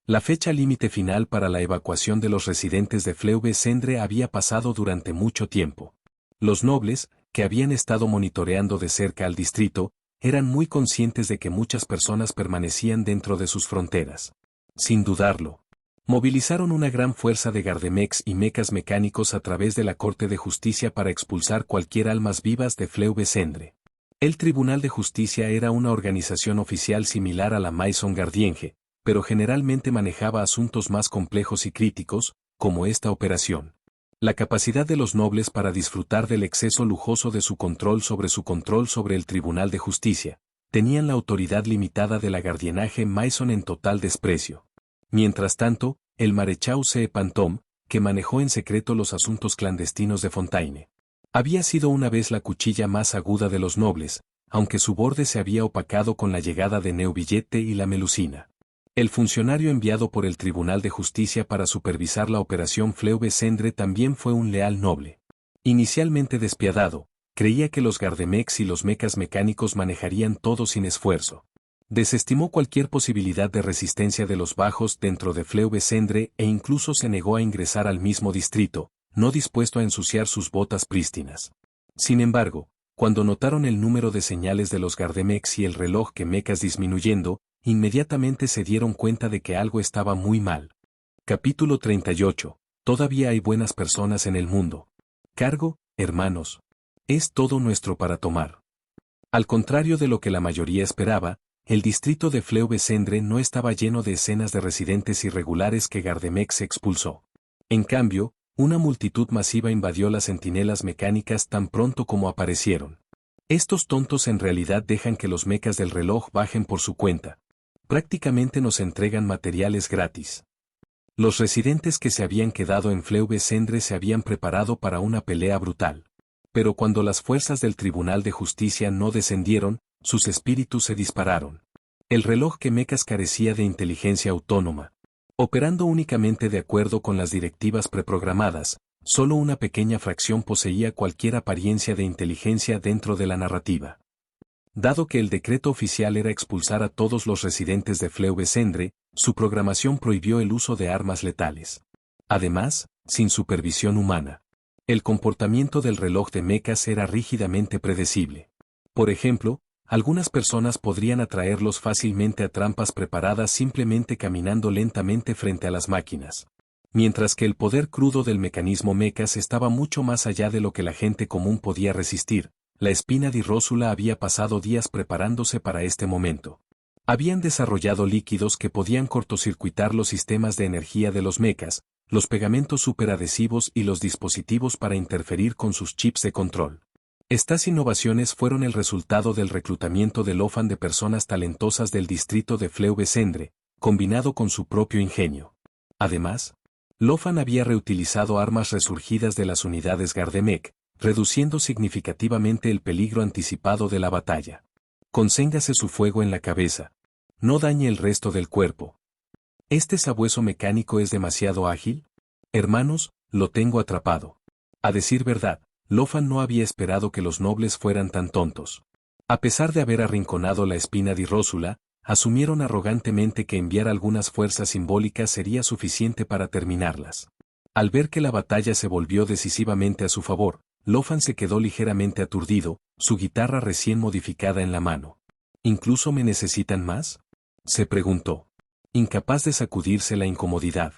La fecha límite final para la evacuación de los residentes de Fleuve Sendre había pasado durante mucho tiempo. Los nobles, que habían estado monitoreando de cerca al distrito, eran muy conscientes de que muchas personas permanecían dentro de sus fronteras. Sin dudarlo. Movilizaron una gran fuerza de Gardemex y mecas mecánicos a través de la Corte de Justicia para expulsar cualquier almas vivas de Fleuve Sendre. El Tribunal de Justicia era una organización oficial similar a la Maison Gardienge, pero generalmente manejaba asuntos más complejos y críticos, como esta operación. La capacidad de los nobles para disfrutar del exceso lujoso de su control sobre el Tribunal de Justicia, tenían la autoridad limitada de la Gardiennage Maison en total desprecio. Mientras tanto, el Maréchal C. Pantome, que manejó en secreto los asuntos clandestinos de Fontaine, había sido una vez la cuchilla más aguda de los nobles, aunque su borde se había opacado con la llegada de Neuvillette y la Melusina. El funcionario enviado por el Tribunal de Justicia para supervisar la operación Fleuve Sendre también fue un leal noble. Inicialmente despiadado, creía que los Gardemex y los mecas mecánicos manejarían todo sin esfuerzo. Desestimó cualquier posibilidad de resistencia de los bajos dentro de Fleuve Sendre e incluso se negó a ingresar al mismo distrito, no dispuesto a ensuciar sus botas prístinas. Sin embargo, cuando notaron el número de señales de los Gardemex y el reloj que mecas disminuyendo, inmediatamente se dieron cuenta de que algo estaba muy mal. Capítulo 38. Todavía hay buenas personas en el mundo. Cargo, hermanos. Es todo nuestro para tomar. Al contrario de lo que la mayoría esperaba, el distrito de Fleuve Sendre no estaba lleno de escenas de residentes irregulares que Gardemex expulsó. En cambio, una multitud masiva invadió las centinelas mecánicas tan pronto como aparecieron. Estos tontos en realidad dejan que los mecas del reloj bajen por su cuenta. Prácticamente nos entregan materiales gratis. Los residentes que se habían quedado en Fleuve-Cendre se habían preparado para una pelea brutal. Pero cuando las fuerzas del Tribunal de Justicia no descendieron, sus espíritus se dispararon. El reloj que Mecas carecía de inteligencia autónoma. Operando únicamente de acuerdo con las directivas preprogramadas, solo una pequeña fracción poseía cualquier apariencia de inteligencia dentro de la narrativa. Dado que el decreto oficial era expulsar a todos los residentes de Fleuve-Cendre, su programación prohibió el uso de armas letales. Además, sin supervisión humana. El comportamiento del reloj de Mecas era rígidamente predecible. Por ejemplo, algunas personas podrían atraerlos fácilmente a trampas preparadas simplemente caminando lentamente frente a las máquinas. Mientras que el poder crudo del mecanismo Mecas estaba mucho más allá de lo que la gente común podía resistir. La espina di Rósula había pasado días preparándose para este momento. Habían desarrollado líquidos que podían cortocircuitar los sistemas de energía de los mecas, los pegamentos superadhesivos y los dispositivos para interferir con sus chips de control. Estas innovaciones fueron el resultado del reclutamiento de Lofan de personas talentosas del distrito de Fleuve-Cendre, combinado con su propio ingenio. Además, Lofan había reutilizado armas resurgidas de las unidades Gardemec, reduciendo significativamente el peligro anticipado de la batalla. Conséngase su fuego en la cabeza. No dañe el resto del cuerpo. ¿Este sabueso mecánico es demasiado ágil? Hermanos, lo tengo atrapado. A decir verdad, Lofan no había esperado que los nobles fueran tan tontos. A pesar de haber arrinconado la espina di Rósula, asumieron arrogantemente que enviar algunas fuerzas simbólicas sería suficiente para terminarlas. Al ver que la batalla se volvió decisivamente a su favor, Lofan se quedó ligeramente aturdido, su guitarra recién modificada en la mano. ¿Incluso me necesitan más?, se preguntó. Incapaz de sacudirse la incomodidad.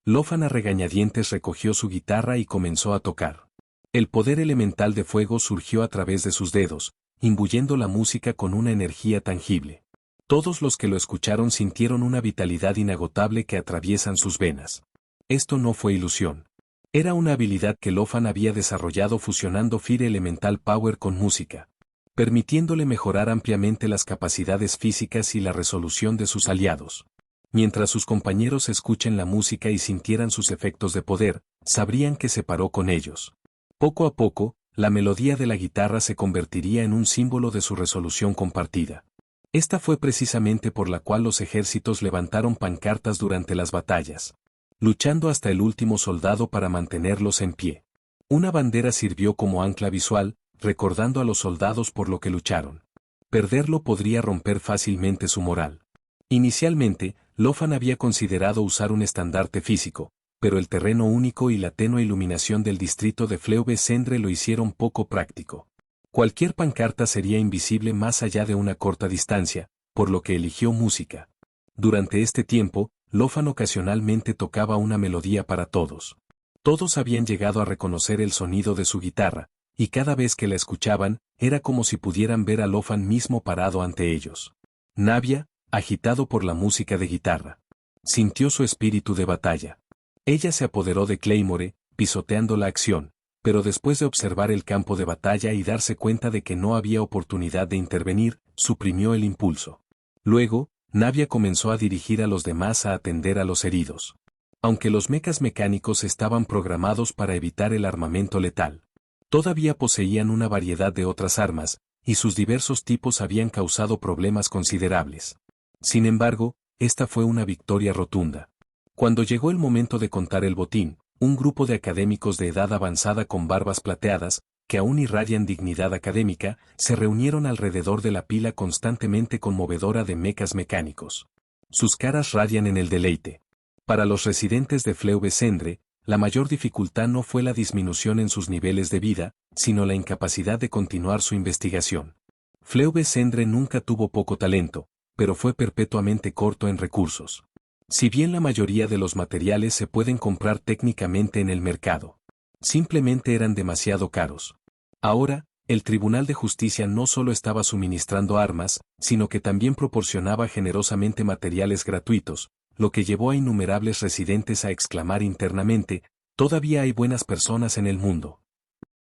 Lofan a regañadientes recogió su guitarra y comenzó a tocar. El poder elemental de fuego surgió a través de sus dedos, imbuyendo la música con una energía tangible. Todos los que lo escucharon sintieron una vitalidad inagotable que atraviesan sus venas. Esto no fue ilusión. Era una habilidad que Lofan había desarrollado fusionando Fire Elemental Power con música, permitiéndole mejorar ampliamente las capacidades físicas y la resolución de sus aliados. Mientras sus compañeros escuchen la música y sintieran sus efectos de poder, sabrían que se paró con ellos. Poco a poco, la melodía de la guitarra se convertiría en un símbolo de su resolución compartida. Esta fue precisamente por la cual los ejércitos levantaron pancartas durante las batallas, luchando hasta el último soldado para mantenerlos en pie. Una bandera sirvió como ancla visual, recordando a los soldados por lo que lucharon. Perderlo podría romper fácilmente su moral. Inicialmente, Lofan había considerado usar un estandarte físico, pero el terreno único y la tenue iluminación del distrito de Fleuve-Cendre lo hicieron poco práctico. Cualquier pancarta sería invisible más allá de una corta distancia, por lo que eligió música. Durante este tiempo, Lofan ocasionalmente tocaba una melodía para todos. Todos habían llegado a reconocer el sonido de su guitarra, y cada vez que la escuchaban, era como si pudieran ver a Lofan mismo parado ante ellos. Navia, agitado por la música de guitarra, sintió su espíritu de batalla. Ella se apoderó de Claymore, pisoteando la acción, pero después de observar el campo de batalla y darse cuenta de que no había oportunidad de intervenir, suprimió el impulso. Luego, Navia comenzó a dirigir a los demás a atender a los heridos. Aunque los mecas mecánicos estaban programados para evitar el armamento letal, todavía poseían una variedad de otras armas, y sus diversos tipos habían causado problemas considerables. Sin embargo, esta fue una victoria rotunda. Cuando llegó el momento de contar el botín, un grupo de académicos de edad avanzada con barbas plateadas, que aún irradian dignidad académica, se reunieron alrededor de la pila constantemente conmovedora de mecas mecánicos. Sus caras radian en el deleite. Para los residentes de Fleuve-Cendre, la mayor dificultad no fue la disminución en sus niveles de vida, sino la incapacidad de continuar su investigación. Fleuve-Cendre nunca tuvo poco talento, pero fue perpetuamente corto en recursos. Si bien la mayoría de los materiales se pueden comprar técnicamente en el mercado, simplemente eran demasiado caros. Ahora, el Tribunal de Justicia no solo estaba suministrando armas, sino que también proporcionaba generosamente materiales gratuitos, lo que llevó a innumerables residentes a exclamar internamente, «Todavía hay buenas personas en el mundo».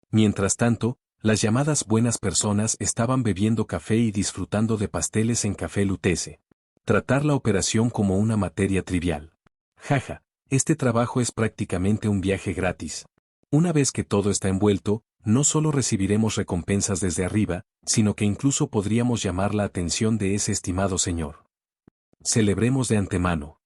Mientras tanto, las llamadas buenas personas estaban bebiendo café y disfrutando de pasteles en Café Lutece. Tratar la operación como una materia trivial. Jaja, este trabajo es prácticamente un viaje gratis. Una vez que todo está envuelto, no solo recibiremos recompensas desde arriba, sino que incluso podríamos llamar la atención de ese estimado señor. Celebremos de antemano.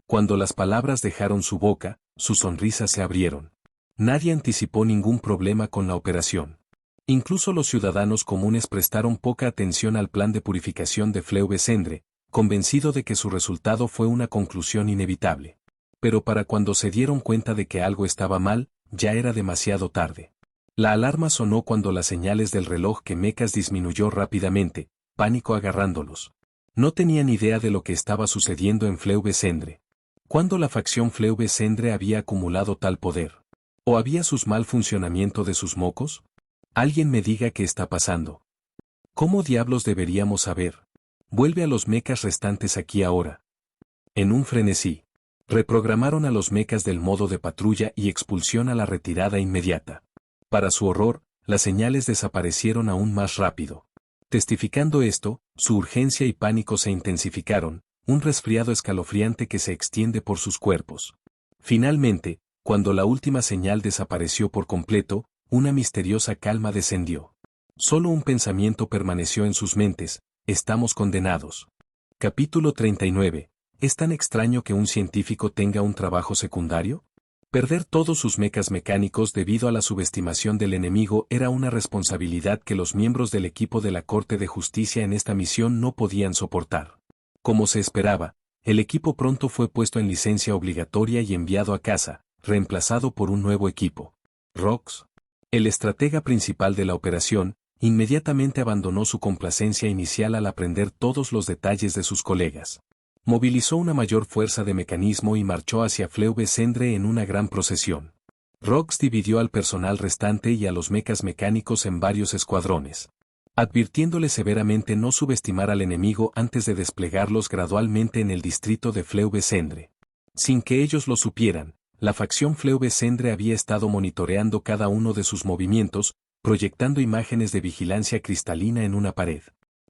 Cuando las palabras dejaron su boca, sus sonrisas se abrieron. Nadie anticipó ningún problema con la operación. Incluso los ciudadanos comunes prestaron poca atención al plan de purificación de Fleuve-Cendre, convencido de que su resultado fue una conclusión inevitable. Pero para cuando se dieron cuenta de que algo estaba mal, ya era demasiado tarde. La alarma sonó cuando las señales del reloj que Mecas disminuyó rápidamente, pánico agarrándolos. No tenían idea de lo que estaba sucediendo en Fleuve-Cendre. ¿Cuándo la facción Fleuve-Cendre había acumulado tal poder? ¿O había sus mal funcionamiento de sus mocos? Alguien me diga qué está pasando. ¿Cómo diablos deberíamos saber? Vuelve a los mecas restantes aquí ahora. En un frenesí. Reprogramaron a los mecas del modo de patrulla y expulsión a la retirada inmediata. Para su horror, las señales desaparecieron aún más rápido. Testificando esto, su urgencia y pánico se intensificaron, un resfriado escalofriante que se extiende por sus cuerpos. Finalmente, cuando la última señal desapareció por completo, una misteriosa calma descendió. Solo un pensamiento permaneció en sus mentes: estamos condenados. Capítulo 39. ¿Es tan extraño que un científico tenga un trabajo secundario? Perder todos sus mecas mecánicos debido a la subestimación del enemigo era una responsabilidad que los miembros del equipo de la Corte de Justicia en esta misión no podían soportar. Como se esperaba, el equipo pronto fue puesto en licencia obligatoria y enviado a casa, reemplazado por un nuevo equipo. Rox, el estratega principal de la operación, inmediatamente abandonó su complacencia inicial al aprender todos los detalles de sus colegas. Movilizó una mayor fuerza de mecanismo y marchó hacia Fleuve-Cendre en una gran procesión. Rox dividió al personal restante y a los mecas mecánicos en varios escuadrones, advirtiéndole severamente no subestimar al enemigo antes de desplegarlos gradualmente en el distrito de Fleuve-Cendre. Sin que ellos lo supieran, la facción Fleuve-Cendre había estado monitoreando cada uno de sus movimientos, proyectando imágenes de vigilancia cristalina en una pared.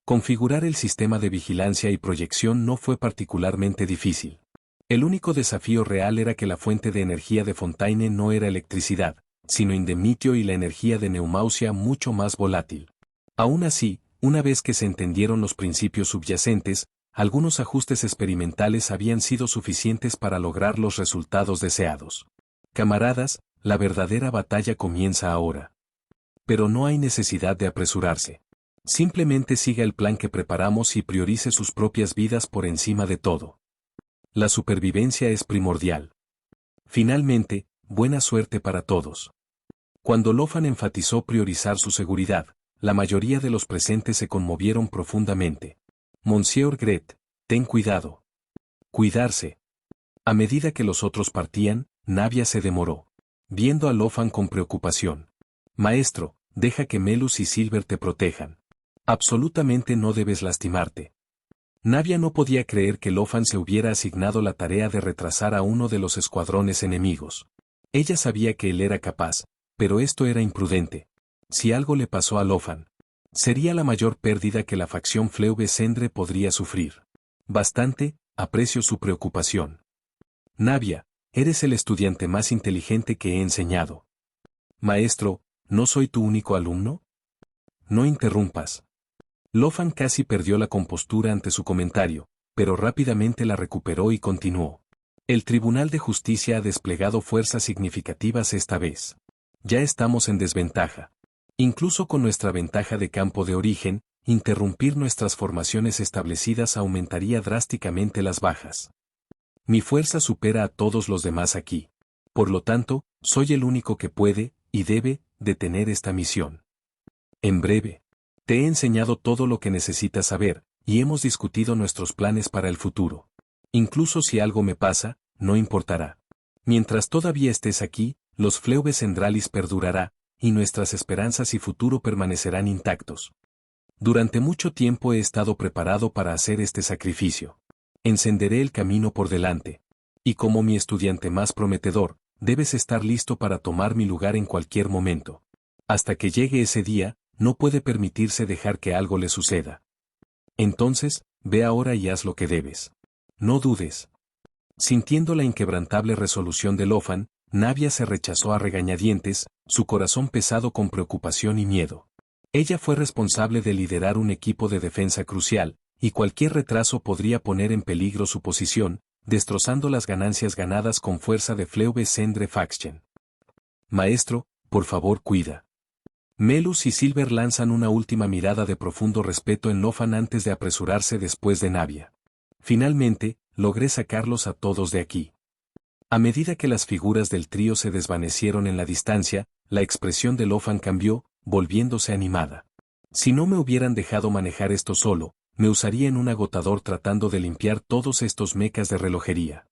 Configurar el sistema de vigilancia y proyección no fue particularmente difícil. El único desafío real era que la fuente de energía de Fontaine no era electricidad, sino indemnitio y la energía de Neumausia mucho más volátil. Aún así, una vez que se entendieron los principios subyacentes, algunos ajustes experimentales habían sido suficientes para lograr los resultados deseados. Camaradas, la verdadera batalla comienza ahora. Pero no hay necesidad de apresurarse. Simplemente siga el plan que preparamos y priorice sus propias vidas por encima de todo. La supervivencia es primordial. Finalmente, buena suerte para todos. Cuando Lofan enfatizó priorizar su seguridad, la mayoría de los presentes se conmovieron profundamente. Monsieur Gret, ten cuidado. Cuidarse. A medida que los otros partían, Navia se demoró, viendo a Lofan con preocupación. Maestro, deja que Melus y Silver te protejan. Absolutamente no debes lastimarte. Navia no podía creer que Lofan se hubiera asignado la tarea de retrasar a uno de los escuadrones enemigos. Ella sabía que él era capaz, pero esto era imprudente. Si algo le pasó a Lofan, sería la mayor pérdida que la facción Fleuve-Cendre podría sufrir. Bastante, aprecio su preocupación. Navia, eres el estudiante más inteligente que he enseñado. Maestro, ¿no soy tu único alumno? No interrumpas. Lofan casi perdió la compostura ante su comentario, pero rápidamente la recuperó y continuó. El Tribunal de Justicia ha desplegado fuerzas significativas esta vez. Ya estamos en desventaja. Incluso con nuestra ventaja de campo de origen, interrumpir nuestras formaciones establecidas aumentaría drásticamente las bajas. Mi fuerza supera a todos los demás aquí. Por lo tanto, soy el único que puede, y debe, detener esta misión. En breve. Te he enseñado todo lo que necesitas saber, y hemos discutido nuestros planes para el futuro. Incluso si algo me pasa, no importará. Mientras todavía estés aquí, los Fleuve-Centralis perdurará, y nuestras esperanzas y futuro permanecerán intactos. Durante mucho tiempo he estado preparado para hacer este sacrificio. Encenderé el camino por delante. Y como mi estudiante más prometedor, debes estar listo para tomar mi lugar en cualquier momento. Hasta que llegue ese día, no puede permitirse dejar que algo le suceda. Entonces, ve ahora y haz lo que debes. No dudes. Sintiendo la inquebrantable resolución de Lofan, Navia se rechazó a regañadientes, su corazón pesado con preocupación y miedo. Ella fue responsable de liderar un equipo de defensa crucial, y cualquier retraso podría poner en peligro su posición, destrozando las ganancias ganadas con fuerza de Fleuve Sendre Faxchen. Maestro, por favor cuida. Melus y Silver lanzan una última mirada de profundo respeto en Lofan antes de apresurarse después de Navia. Finalmente, logré sacarlos a todos de aquí. A medida que las figuras del trío se desvanecieron en la distancia, la expresión de Lofan cambió, volviéndose animada. Si no me hubieran dejado manejar esto solo, me usaría en un agotador tratando de limpiar todos estos mecas de relojería.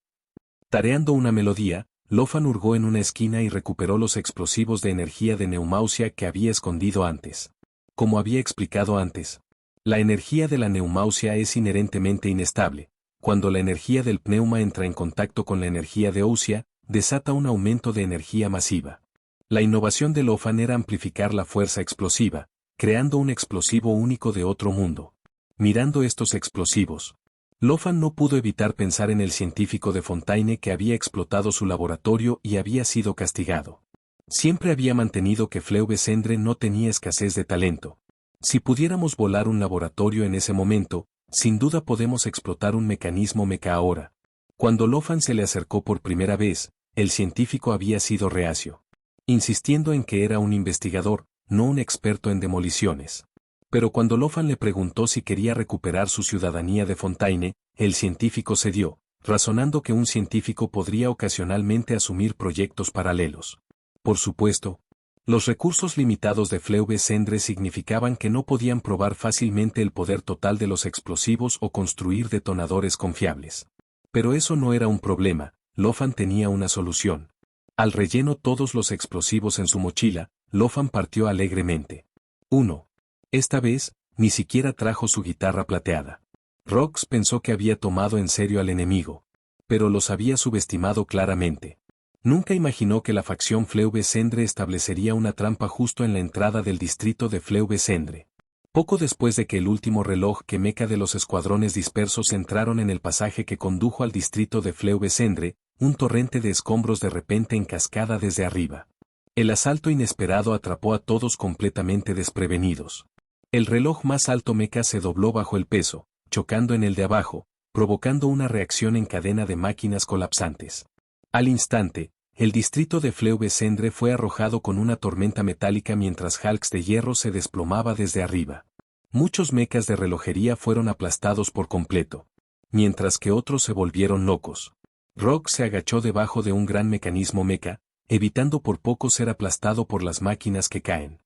Tareando una melodía, Lofan hurgó en una esquina y recuperó los explosivos de energía de Neumausia que había escondido antes. Como había explicado antes, la energía de la Neumausia es inherentemente inestable. Cuando la energía del pneuma entra en contacto con la energía de Ousia, desata un aumento de energía masiva. La innovación de Lofan era amplificar la fuerza explosiva, creando un explosivo único de otro mundo. Mirando estos explosivos, Lofan no pudo evitar pensar en el científico de Fontaine que había explotado su laboratorio y había sido castigado. Siempre había mantenido que Fleuve Sendre no tenía escasez de talento. Si pudiéramos volar un laboratorio en ese momento, sin duda podemos explotar un mecanismo meca ahora. Cuando Lofan se le acercó por primera vez, el científico había sido reacio, insistiendo en que era un investigador, no un experto en demoliciones. Pero cuando Lofan le preguntó si quería recuperar su ciudadanía de Fontaine, el científico cedió, razonando que un científico podría ocasionalmente asumir proyectos paralelos. Por supuesto, los recursos limitados de Fleuve Sendre significaban que no podían probar fácilmente el poder total de los explosivos o construir detonadores confiables. Pero eso no era un problema, Lofan tenía una solución. Al relleno todos los explosivos en su mochila, Lofan partió alegremente. 1. Esta vez, ni siquiera trajo su guitarra plateada. Rox pensó que había tomado en serio al enemigo, pero los había subestimado claramente. Nunca imaginó que la facción Fleuve Sendre establecería una trampa justo en la entrada del distrito de Fleuve Sendre. Poco después de que el último reloj que meca de los escuadrones dispersos entraron en el pasaje que condujo al distrito de Fleuve Sendre, un torrente de escombros de repente en cascada desde arriba. El asalto inesperado atrapó a todos completamente desprevenidos. El reloj más alto meca se dobló bajo el peso, chocando en el de abajo, provocando una reacción en cadena de máquinas colapsantes. Al instante, el distrito de Fleuve Sendre fue arrojado con una tormenta metálica mientras Hulks de hierro se desplomaba desde arriba. Muchos mecas de relojería fueron aplastados por completo, mientras que otros se volvieron locos. Rock se agachó debajo de un gran mecanismo meca, evitando por poco ser aplastado por las máquinas que caen.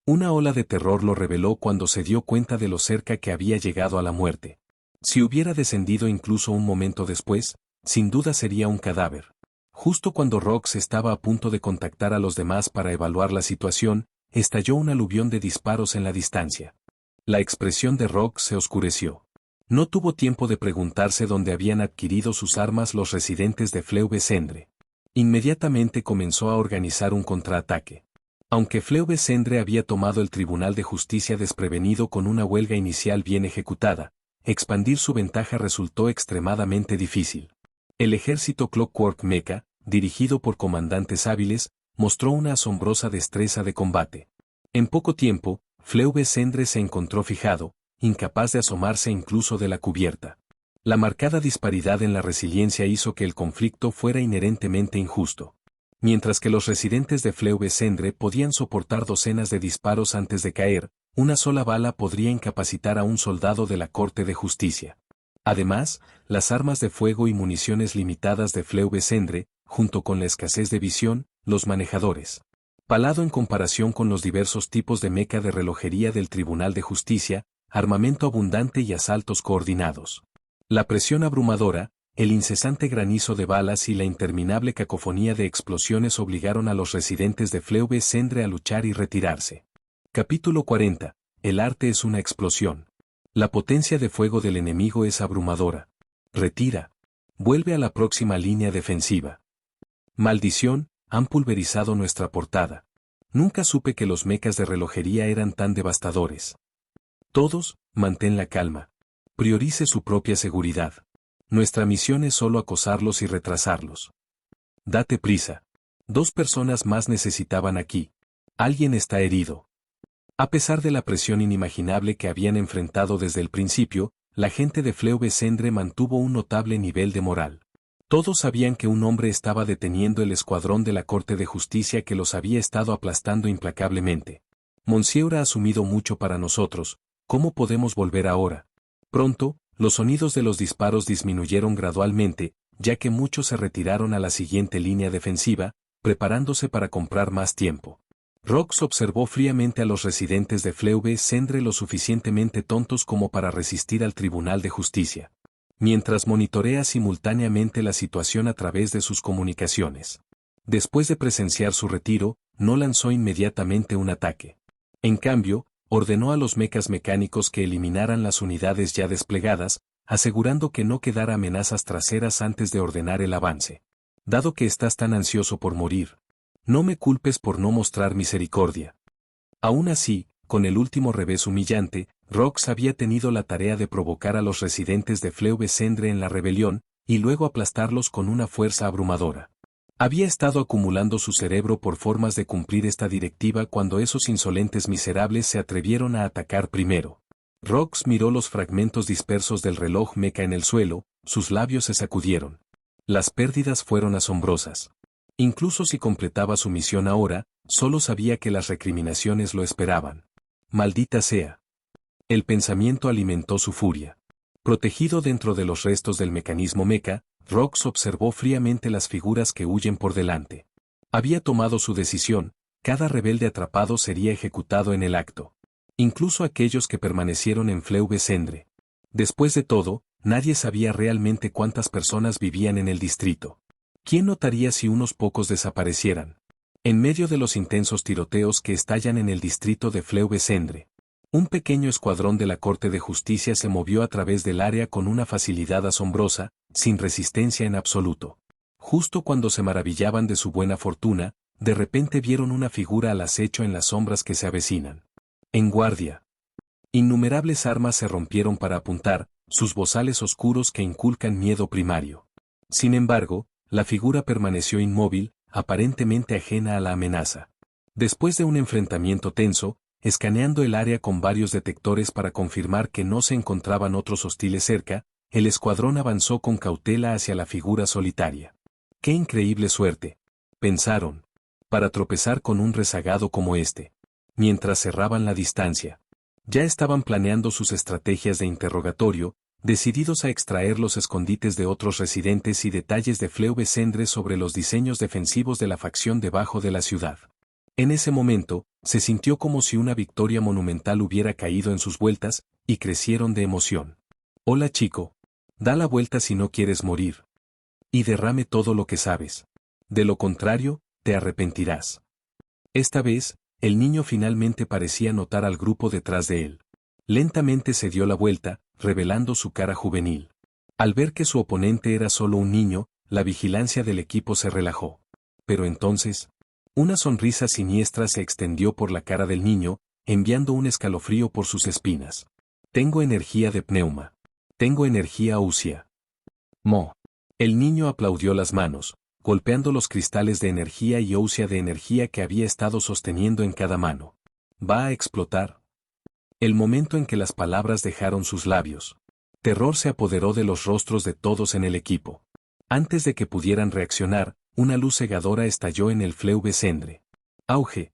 Una ola de terror lo reveló cuando se dio cuenta de lo cerca que había llegado a la muerte. Si hubiera descendido incluso un momento después, sin duda sería un cadáver. Justo cuando Rox estaba a punto de contactar a los demás para evaluar la situación, estalló un aluvión de disparos en la distancia. La expresión de Rox se oscureció. No tuvo tiempo de preguntarse dónde habían adquirido sus armas los residentes de Fleuve Sendre. Inmediatamente comenzó a organizar un contraataque. Aunque Fleuve Sendre había tomado el Tribunal de Justicia desprevenido con una huelga inicial bien ejecutada, expandir su ventaja resultó extremadamente difícil. El ejército Clockwork Mecha, dirigido por comandantes hábiles, mostró una asombrosa destreza de combate. En poco tiempo, Fleuve Sendre se encontró fijado, incapaz de asomarse incluso de la cubierta. La marcada disparidad en la resiliencia hizo que el conflicto fuera inherentemente injusto. Mientras que los residentes de Fleuve Sendre podían soportar docenas de disparos antes de caer, una sola bala podría incapacitar a un soldado de la Corte de Justicia. Además, las armas de fuego y municiones limitadas de Fleuve Sendre, junto con la escasez de visión, los manejadores. Palado en comparación con los diversos tipos de meca de relojería del Tribunal de Justicia, armamento abundante y asaltos coordinados. La presión abrumadora, el incesante granizo de balas y la interminable cacofonía de explosiones obligaron a los residentes de Fleuve Sendre a luchar y retirarse. Capítulo 40. El arte es una explosión. La potencia de fuego del enemigo es abrumadora. Retira. Vuelve a la próxima línea defensiva. Maldición, han pulverizado nuestra portada. Nunca supe que los mecas de relojería eran tan devastadores. Todos, mantén la calma. Priorice su propia seguridad. Nuestra misión es solo acosarlos y retrasarlos. Date prisa. 2 personas más necesitaban aquí. Alguien está herido. A pesar de la presión inimaginable que habían enfrentado desde el principio, la gente de Fleuvesendre mantuvo un notable nivel de moral. Todos sabían que un hombre estaba deteniendo el escuadrón de la Corte de Justicia que los había estado aplastando implacablemente. Monsieur ha asumido mucho para nosotros, ¿cómo podemos volver ahora? Pronto, los sonidos de los disparos disminuyeron gradualmente, ya que muchos se retiraron a la siguiente línea defensiva, preparándose para comprar más tiempo. Rox observó fríamente a los residentes de Fleuvesendre lo suficientemente tontos como para resistir al Tribunal de Justicia, mientras monitorea simultáneamente la situación a través de sus comunicaciones. Después de presenciar su retiro, no lanzó inmediatamente un ataque. En cambio, ordenó a los mecas mecánicos que eliminaran las unidades ya desplegadas, asegurando que no quedara amenazas traseras antes de ordenar el avance. Dado que estás tan ansioso por morir, no me culpes por no mostrar misericordia. Aún así, con el último revés humillante, Rox había tenido la tarea de provocar a los residentes de Fleuvesendre en la rebelión, y luego aplastarlos con una fuerza abrumadora. Había estado acumulando su cerebro por formas de cumplir esta directiva cuando esos insolentes miserables se atrevieron a atacar primero. Rox miró los fragmentos dispersos del reloj meca en el suelo, sus labios se sacudieron. Las pérdidas fueron asombrosas. Incluso si completaba su misión ahora, solo sabía que las recriminaciones lo esperaban. Maldita sea. El pensamiento alimentó su furia. Protegido dentro de los restos del mecanismo meca, Rox observó fríamente las figuras que huyen por delante. Había tomado su decisión, cada rebelde atrapado sería ejecutado en el acto. Incluso aquellos que permanecieron en Fleuvesendre. Después de todo, nadie sabía realmente cuántas personas vivían en el distrito. ¿Quién notaría si unos pocos desaparecieran? En medio de los intensos tiroteos que estallan en el distrito de Fleuvesendre, un pequeño escuadrón de la Corte de Justicia se movió a través del área con una facilidad asombrosa, sin resistencia en absoluto. Justo cuando se maravillaban de su buena fortuna, de repente vieron una figura al acecho en las sombras que se avecinan. En guardia. Innumerables armas se rompieron para apuntar, sus bozales oscuros que inculcan miedo primario. Sin embargo, la figura permaneció inmóvil, aparentemente ajena a la amenaza. Después de un enfrentamiento tenso, escaneando el área con varios detectores para confirmar que no se encontraban otros hostiles cerca, el escuadrón avanzó con cautela hacia la figura solitaria. ¡Qué increíble suerte!, pensaron, para tropezar con un rezagado como este. Mientras cerraban la distancia, ya estaban planeando sus estrategias de interrogatorio, decididos a extraer los escondites de otros residentes y detalles de Fleuvesendre sobre los diseños defensivos de la facción debajo de la ciudad. En ese momento, se sintió como si una victoria monumental hubiera caído en sus vueltas, y crecieron de emoción. Hola chico. Da la vuelta si no quieres morir. Y derrame todo lo que sabes. De lo contrario, te arrepentirás. Esta vez, el niño finalmente parecía notar al grupo detrás de él. Lentamente se dio la vuelta, revelando su cara juvenil. Al ver que su oponente era solo un niño, la vigilancia del equipo se relajó. Pero entonces, una sonrisa siniestra se extendió por la cara del niño, enviando un escalofrío por sus espinas. Tengo energía de pneuma. Tengo energía ósea. Mo. El niño aplaudió las manos, golpeando los cristales de energía y ósea de energía que había estado sosteniendo en cada mano. ¿Va a explotar? El momento en que las palabras dejaron sus labios. Terror se apoderó de los rostros de todos en el equipo. Antes de que pudieran reaccionar, una luz cegadora estalló en el Fleuvesendre. ¡Auge!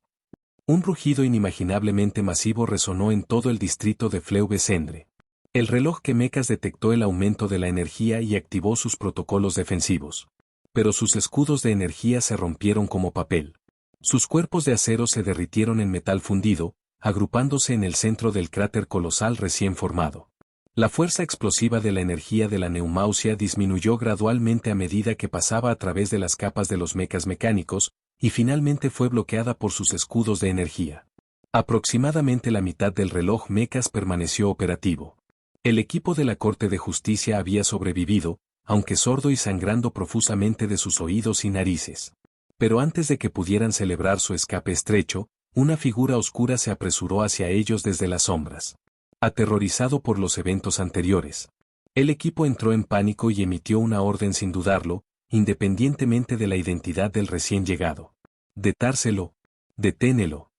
Un rugido inimaginablemente masivo resonó en todo el distrito de Fleuvesendre. El reloj que Mecas detectó el aumento de la energía y activó sus protocolos defensivos. Pero sus escudos de energía se rompieron como papel. Sus cuerpos de acero se derritieron en metal fundido, agrupándose en el centro del cráter colosal recién formado. La fuerza explosiva de la energía de la neumausia disminuyó gradualmente a medida que pasaba a través de las capas de los mecas mecánicos, y finalmente fue bloqueada por sus escudos de energía. Aproximadamente la mitad del reloj mecas permaneció operativo. El equipo de la Corte de Justicia había sobrevivido, aunque sordo y sangrando profusamente de sus oídos y narices. Pero antes de que pudieran celebrar su escape estrecho, una figura oscura se apresuró hacia ellos desde las sombras. aterrorizado por los eventos anteriores. El equipo entró en pánico y emitió una orden sin dudarlo, independientemente de la identidad del recién llegado. Detárselo. Deténelo.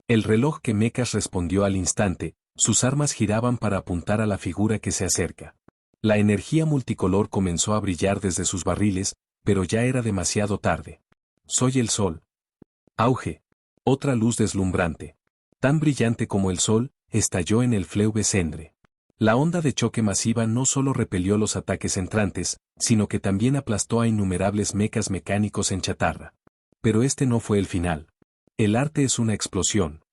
El reloj que Mecas respondió al instante, sus armas giraban para apuntar a la figura que se acerca. La energía multicolor comenzó a brillar desde sus barriles, pero ya era demasiado tarde. Soy el sol. Auge. Otra luz deslumbrante. Tan brillante como el sol, estalló en el Fleuve Cendre. La onda de choque masiva no solo repelió los ataques entrantes, sino que también aplastó a innumerables mecas mecánicos en chatarra. Pero este no fue el final. El arte es una explosión.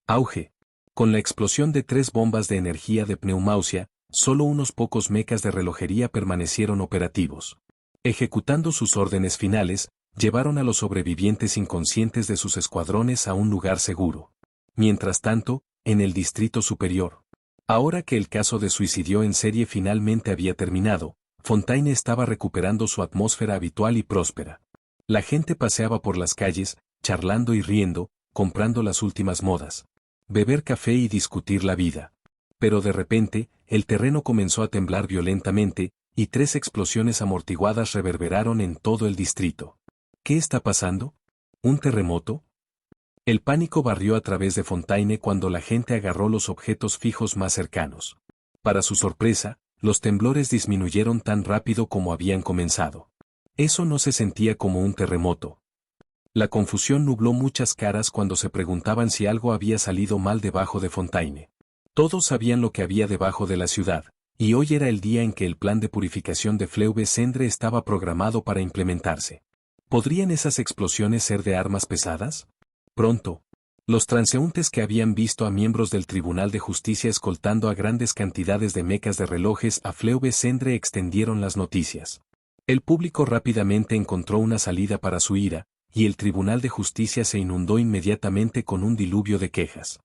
Auge. Con la explosión de 3 bombas de energía de pneumausia, solo unos pocos mecas de relojería permanecieron operativos. Ejecutando sus órdenes finales, llevaron a los sobrevivientes inconscientes de sus escuadrones a un lugar seguro. Mientras tanto, en el distrito superior. Ahora que el caso de suicidio en serie finalmente había terminado, Fontaine estaba recuperando su atmósfera habitual y próspera. La gente paseaba por las calles, charlando y riendo, comprando las últimas modas. Beber café y discutir la vida. Pero de repente, el terreno comenzó a temblar violentamente, y 3 explosiones amortiguadas reverberaron en todo el distrito. ¿Qué está pasando? ¿Un terremoto? El pánico barrió a través de Fontaine cuando la gente agarró los objetos fijos más cercanos. Para su sorpresa, los temblores disminuyeron tan rápido como habían comenzado. Eso no se sentía como un terremoto. La confusión nubló muchas caras cuando se preguntaban si algo había salido mal debajo de Fontaine. Todos sabían lo que había debajo de la ciudad, y hoy era el día en que el plan de purificación de Fleuve Cendre estaba programado para implementarse. ¿Podrían esas explosiones ser de armas pesadas? Pronto. Los transeúntes que habían visto a miembros del Tribunal de Justicia escoltando a grandes cantidades de mecas de relojes a Fleuve Cendre extendieron las noticias. El público rápidamente encontró una salida para su ira, y el Tribunal de Justicia se inundó inmediatamente con un diluvio de quejas.